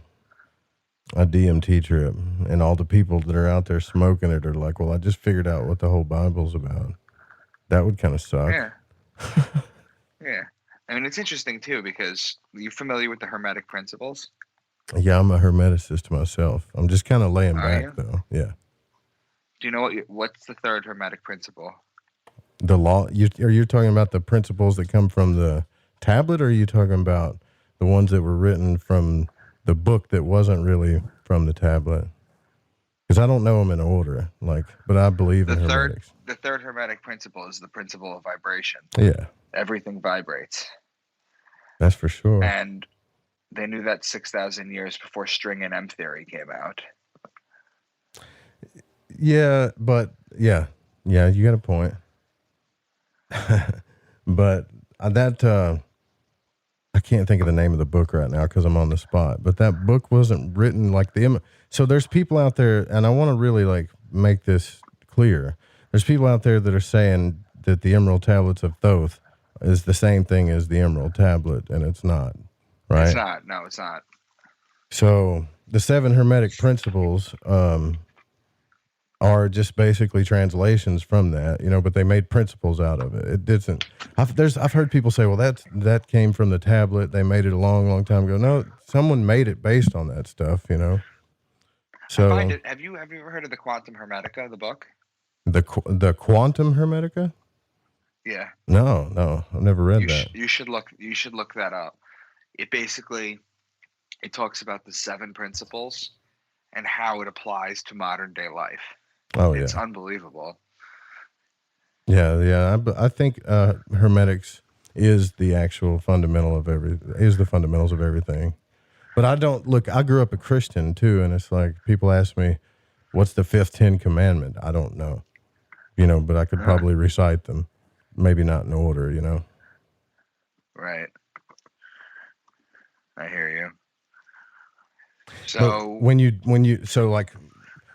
a DMT trip, and all the people that are out there smoking it are like, well, I just figured out what the whole Bible's about. That would kind of suck. Yeah. Yeah. I mean, it's interesting too, because you're familiar with the Hermetic principles? Yeah, I'm a Hermeticist myself. I'm just kind of laying back, though. Yeah. Do you know what's the 3rd Hermetic principle? The law. Are you talking about the principles that come from the tablet, or are you talking about the ones that were written from the book that wasn't really from the tablet? Because I don't know them in order, but I believe in Hermetics. The 3rd Hermetic principle is the principle of vibration. Yeah. Everything vibrates. That's for sure. And they knew that 6,000 years before string and M theory came out. Yeah, but you got a point. But that I can't think of the name of the book right now because I'm on the spot. But that book wasn't written like so there's people out there, and I want to really make this clear. There's people out there that are saying that the Emerald Tablets of Thoth is the same thing as the Emerald Tablet, and it's not. Right? It's not. No, it's not. So the 7 Hermetic principles are just basically translations from that, but they made principles out of it. It didn't. I've heard people say, well, that came from the tablet. They made it a long, long time ago. No, someone made it based on that stuff, So have you ever heard of the Quantum Hermetica, the book? The Quantum Hermetica? Yeah. No, I've never read that. You should look that up. It talks about the 7 principles and how it applies to modern day life. Oh, it's unbelievable. Yeah. I think hermetics is the actual fundamental of the fundamentals of everything. But I grew up a Christian too, and it's like people ask me, what's the 5th 10 commandment? I don't know, but I could probably recite them, maybe not in order, Right. I hear you. So but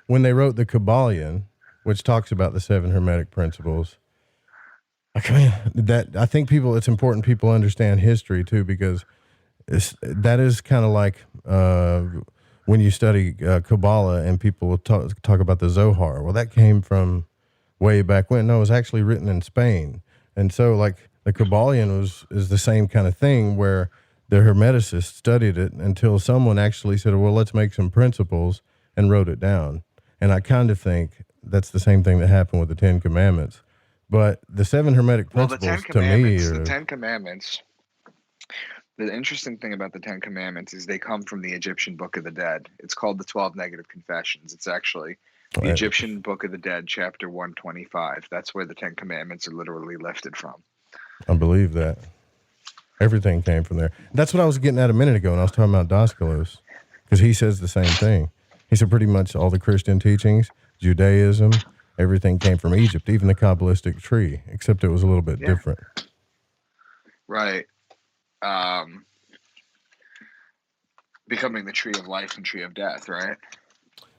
when they wrote the Kabbalion, which talks about the 7 Hermetic principles, I think it's important people understand history too, because that is kind of like when you study Kabbalah and people will talk about the Zohar. Well, that came from way back when. No, it was actually written in Spain. And so like the Kabbalion is the same kind of thing where the Hermeticists studied it until someone actually said, well, let's make some principles, and wrote it down. And I kind of think that's the same thing that happened with the 10 Commandments. But the 7 Hermetic principles the 10 Commandments, the interesting thing about the 10 Commandments is they come from the Egyptian Book of the Dead. It's called the 12 Negative Confessions. It's actually the Egyptian Book of the Dead, chapter 125. That's where the 10 Commandments are literally lifted from. I believe that. Everything came from there. That's what I was getting at a minute ago when I was talking about Daskalos, because he says the same thing. He said pretty much all the Christian teachings, Judaism, everything came from Egypt, even the Kabbalistic tree, except it was a little bit different. Right. Becoming the tree of life and tree of death, right?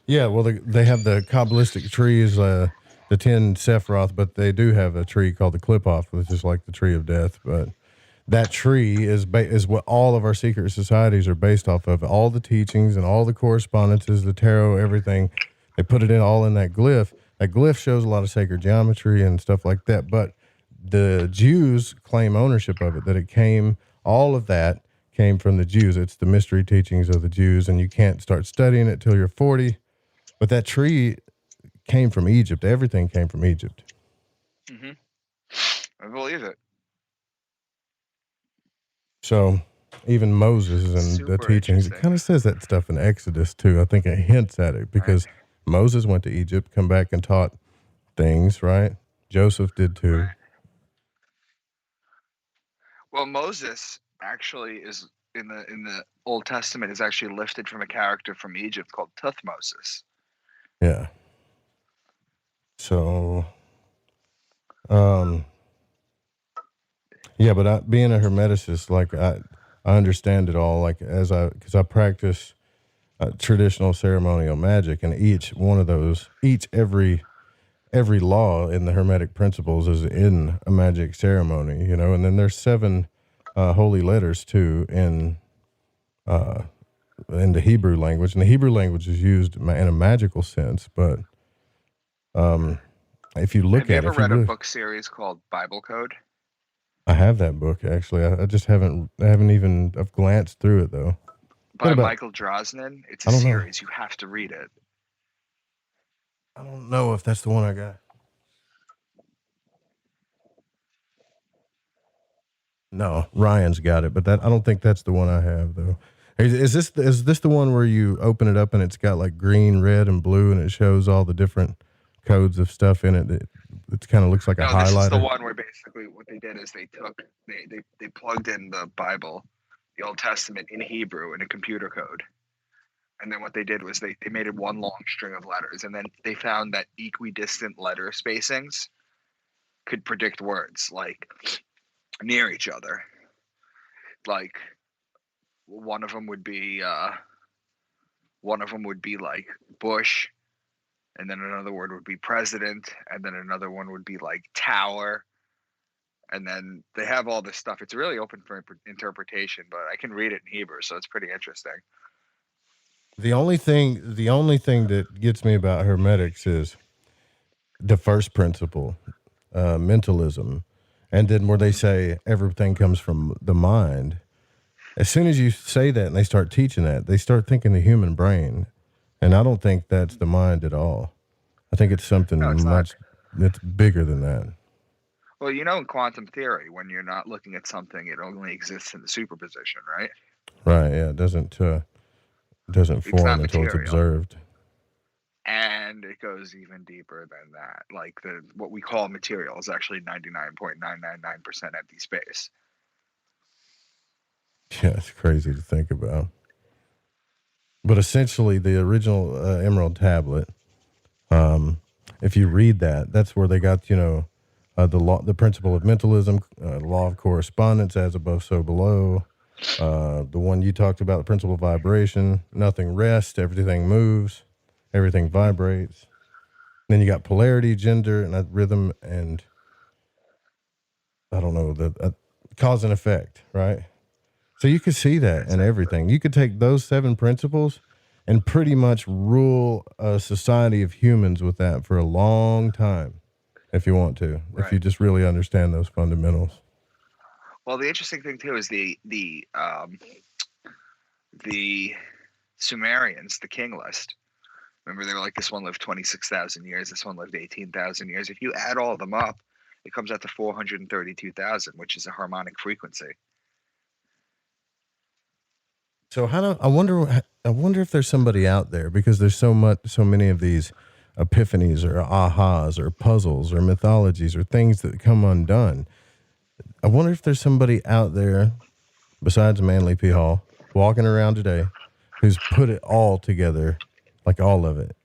Yeah, well, they have the Kabbalistic trees, the 10 Sephiroth, but they do have a tree called the Klipoth, which is like the tree of death, but that tree is what all of our secret societies are based off of. All the teachings and all the correspondences, the tarot, everything, they put it all in that glyph. That glyph shows a lot of sacred geometry and stuff like that, but the Jews claim ownership of it, that all of that came from the Jews. It's the mystery teachings of the Jews, and you can't start studying it till you're 40. But that tree came from Egypt. Everything came from Egypt. Mm-hmm. I believe it. So even Moses and the teachings, it kind of says that stuff in Exodus too. I think it hints at it because Moses went to Egypt, come back and taught things, right? Joseph did too. Right. Well, Moses actually is in the Old Testament is actually lifted from a character from Egypt called Tuthmosis. Yeah. So, yeah, but being a Hermeticist, like I understand it all, like because I practice traditional ceremonial magic, and every law in the Hermetic principles is in a magic ceremony, and then there's 7 holy letters too in the Hebrew language, and the Hebrew language is used in a magical sense, but if you look at it, have you ever read a book series called Bible Code? I have that book actually. I just haven't even I've glanced through it though. By Michael Drosnin. It's a series. You have to read it. I don't know if that's the one I got. No, Ryan's got it, but I don't think that's the one I have though. Is this the one where you open it up and it's got like green, red, and blue, and it shows all the different codes of stuff in it? It kind of looks like a highlighter. This is the one where basically what they did is they plugged in the Bible, the Old Testament, in Hebrew in a computer code. And then what they did was they made it one long string of letters, and then they found that equidistant letter spacings could predict words like near each other. Like one of them would be like Bush, and then another word would be president, and then another one would be like tower. And then they have all this stuff. It's really open for interpretation, but I can read it in Hebrew, so it's pretty interesting. The only thing that gets me about Hermetics is the first principle, mentalism, and then where they say everything comes from the mind. As soon as you say that and they start teaching that, they start thinking the human brain, and I don't think that's the mind at all. I think it's something that's bigger than that. Well, you know, in quantum theory, when you're not looking at something, it only exists in the superposition, right? Right. Yeah. It doesn't form until it's observed. And it goes even deeper than that. Like what we call material is actually 99.999% empty space. Yeah, it's crazy to think about. But essentially, the original Emerald Tablet, if you read that, that's where they got, the principle of mentalism, law of correspondence, as above, so below. The one you talked about, the principle of vibration, nothing rests, everything moves, everything vibrates. Then you got polarity, gender, and rhythm, and I don't know, the cause and effect, right? So you could see that in everything. You could take those 7 principles and pretty much rule a society of humans with that for a long time, if you want to, if you just really understand those fundamentals. Well, the interesting thing too is the Sumerians, the king list. Remember, they were like, this one lived 26,000 years, this one lived 18,000 years. If you add all of them up, it comes out to 432,000, which is a harmonic frequency. So I wonder if there's somebody out there, because there's so many of these epiphanies or ahas or puzzles or mythologies or things that come undone. I wonder if there's somebody out there besides Manly P. Hall walking around today who's put it all together, like all of it,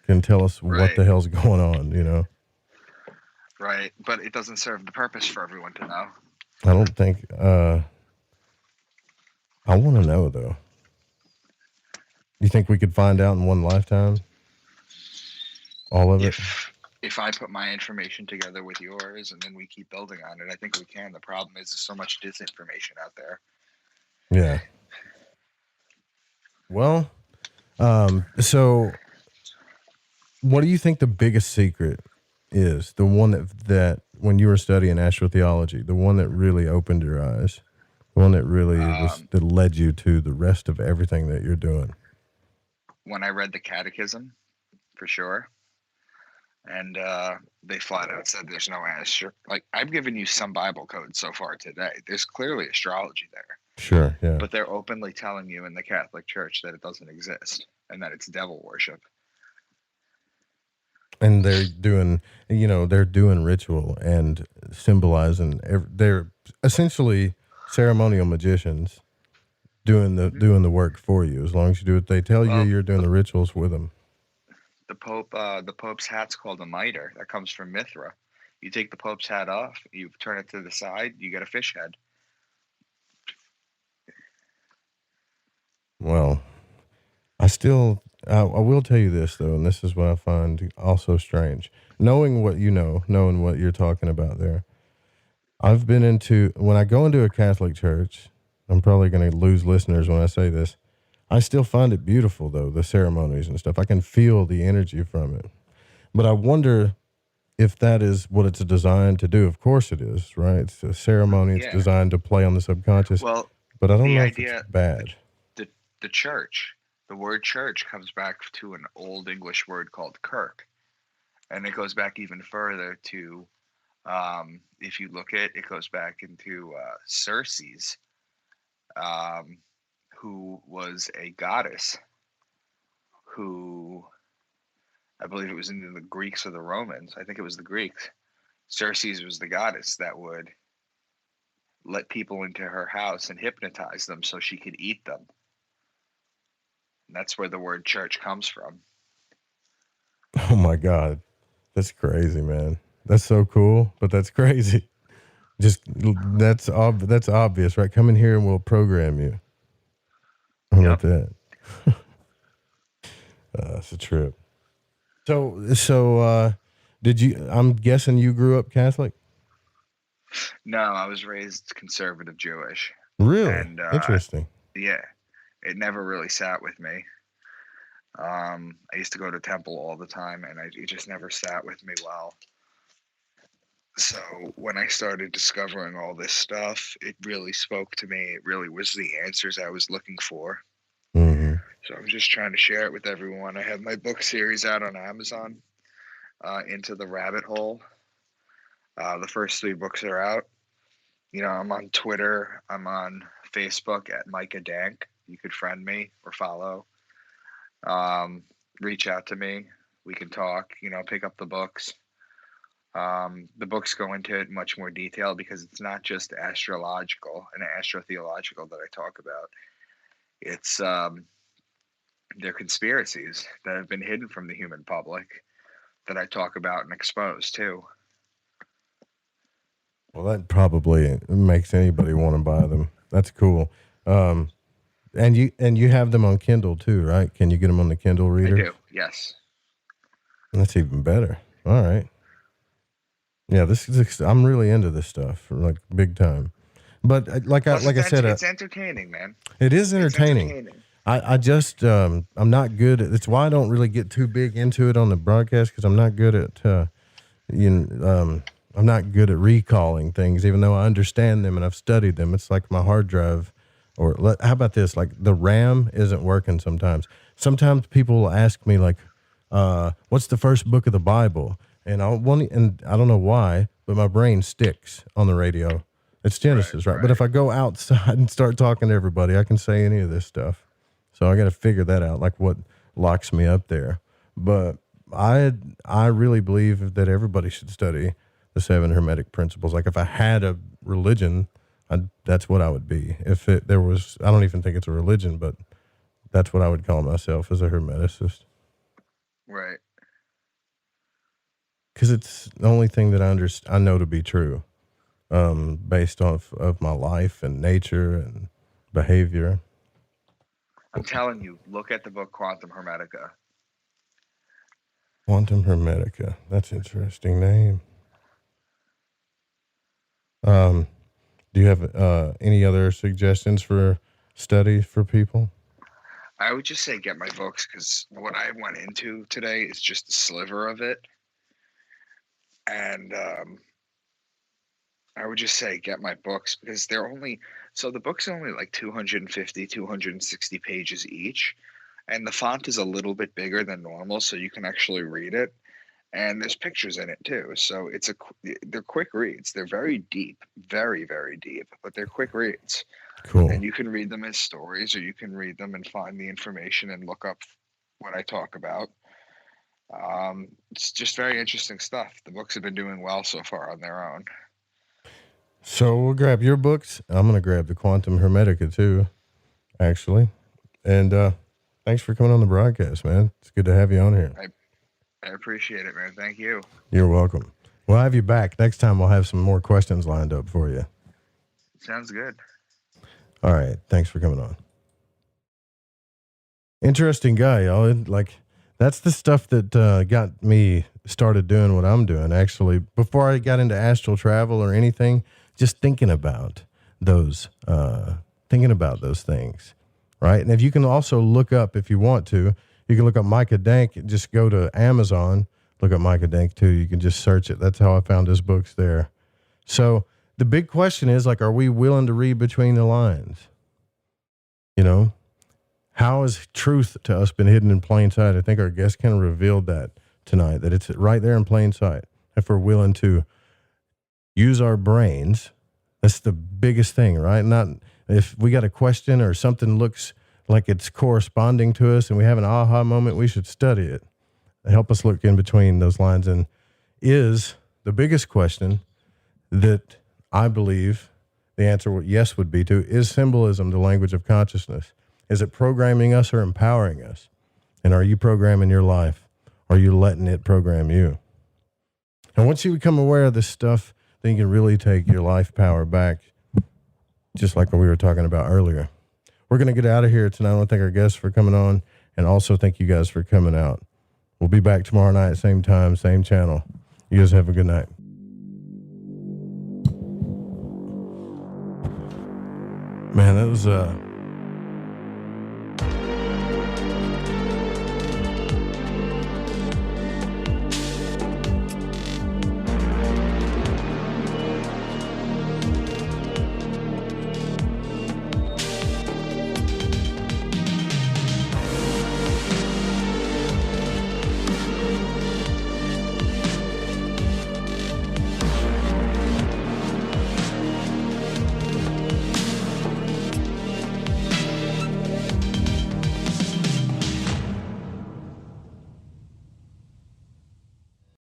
can tell us what the hell's going on, Right, but it doesn't serve the purpose for everyone to know. I don't think, I want to know, though. You think we could find out in one lifetime? All of it? If I put my information together with yours and then we keep building on it, I think we can. The problem is there's so much disinformation out there. Yeah. Well, so what do you think the biggest secret is? The one that when you were studying astrotheology, the one that really opened your eyes, the one that really that led you to the rest of everything that you're doing? When I read the Catechism, for sure. And they flat out said there's no astro. Like, I've given you some Bible codes so far today. There's clearly astrology there. Sure, yeah. But they're openly telling you in the Catholic Church that it doesn't exist and that it's devil worship. And they're doing ritual and symbolizing. They're essentially ceremonial magicians doing the work for you. As long as you do what they tell you, you're doing the rituals with them. The Pope's hat's called a mitre. That comes from Mithra. You take the Pope's hat off, you turn it to the side, you get a fish head. Well, I will tell you this, though, and this is what I find also strange. Knowing what you know, knowing what you're talking about there, when I go into a Catholic church, I'm probably going to lose listeners when I say this, I still find it beautiful, though, the ceremonies and stuff. I can feel the energy from it. But I wonder if that is what it's designed to do. Of course it is, right? It's a ceremony. It's designed to play on the subconscious. Well, but I don't know if it's bad. The church, the word church comes back to an old English word called kirk. And it goes back even further to, if you look at it, goes back into Circe's, who was a goddess who, I believe it was in the Greeks or the Romans. I think it was the Greeks. Circe's was the goddess that would let people into her house and hypnotize them so she could eat them. And that's where the word church comes from. Oh my God. That's crazy, man. That's so cool, but that's crazy. That's obvious, right? Come in here and we'll program you. How about that? That's a trip. So I'm guessing you grew up Catholic? No, I was raised conservative Jewish. Really? And, interesting. Yeah. It never really sat with me. I used to go to temple all the time, and it just never sat with me well. So when I started discovering all this stuff, it really spoke to me. It really was the answers I was looking for. Mm-hmm. So I'm just trying to share it with everyone. I have my book series out on Amazon, Into the Rabbit Hole. The first 3 books are out. You know, I'm on Twitter. I'm on Facebook at Micah Dank. You could friend me or follow. Reach out to me. We can talk, you know, pick up the books. The books go into it much more detail because it's not just astrological and astrotheological that I talk about. It's they're conspiracies that have been hidden from the human public that I talk about and expose too. Well, that probably makes anybody want to buy them. That's cool. And you have them on Kindle too, right? Can you get them on the Kindle reader? I do, yes. That's even better. All right. Yeah, this is. I'm really into this stuff, like big time. But like I said, it's entertaining, man. It is entertaining. I just I'm not good at. It's why I don't really get too big into it on the broadcast, because I'm not good at I'm not good at recalling things, even though I understand them and I've studied them. It's like my hard drive, or how about this? Like the RAM isn't working sometimes. Sometimes people will ask me like, "What's the first book of the Bible?" And I don't know why, but my brain sticks on the radio. It's Genesis, right? But if I go outside and start talking to everybody, I can say any of this stuff. So I got to figure that out, like what locks me up there. But I really believe that everybody should study the 7 Hermetic principles. Like if I had a religion, that's what I would be. If there was, I don't even think it's a religion, but that's what I would call myself, as a Hermeticist. Right. Because it's the only thing that I know to be true, based off of my life and nature and behavior. I'm telling you, look at the book Quantum Hermetica. Quantum Hermetica. That's an interesting name. Do you have any other suggestions for study for people? I would just say get my books, because what I went into today is just a sliver of it. And I would just say get my books, because the books are only like 250, 260 pages each. And the font is a little bit bigger than normal, so you can actually read it. And there's pictures in it too. So they're quick reads. They're very deep, very, very deep, but they're quick reads. Cool. And you can read them as stories, or you can read them and find the information and look up what I talk about. It's just very interesting stuff. The books have been doing well so far on their own. So we'll grab your books. I'm going to grab the Quantum Hermetica too, actually. And thanks for coming on the broadcast, man. It's good to have you on here. I appreciate it, man. Thank you. You're welcome. We'll have you back. Next time we'll have some more questions lined up for you. Sounds good. All right. Thanks for coming on. Interesting guy, y'all. That's the stuff that got me started doing what I'm doing. Actually, before I got into astral travel or anything, just thinking about those things, right? And if you can also look up, if you want to, you can look up Micah Dank. Just go to Amazon, look up Micah Dank too. You can just search it. That's how I found his books there. So the big question is, like, are we willing to read between the lines? You know? How has truth to us been hidden in plain sight? I think our guest kind of revealed that tonight, that it's right there in plain sight. If we're willing to use our brains, that's the biggest thing, right? Not if we got a question or something looks like it's corresponding to us and we have an aha moment, we should study it. Help us look in between those lines. And is the biggest question that I believe the answer yes would be to, is symbolism the language of consciousness? Is it programming us or empowering us? And are you programming your life? Or are you letting it program you? And once you become aware of this stuff, then you can really take your life power back, just like what we were talking about earlier. We're going to get out of here tonight. I want to thank our guests for coming on, and also thank you guys for coming out. We'll be back tomorrow night, same time, same channel. You guys have a good night. Man, that was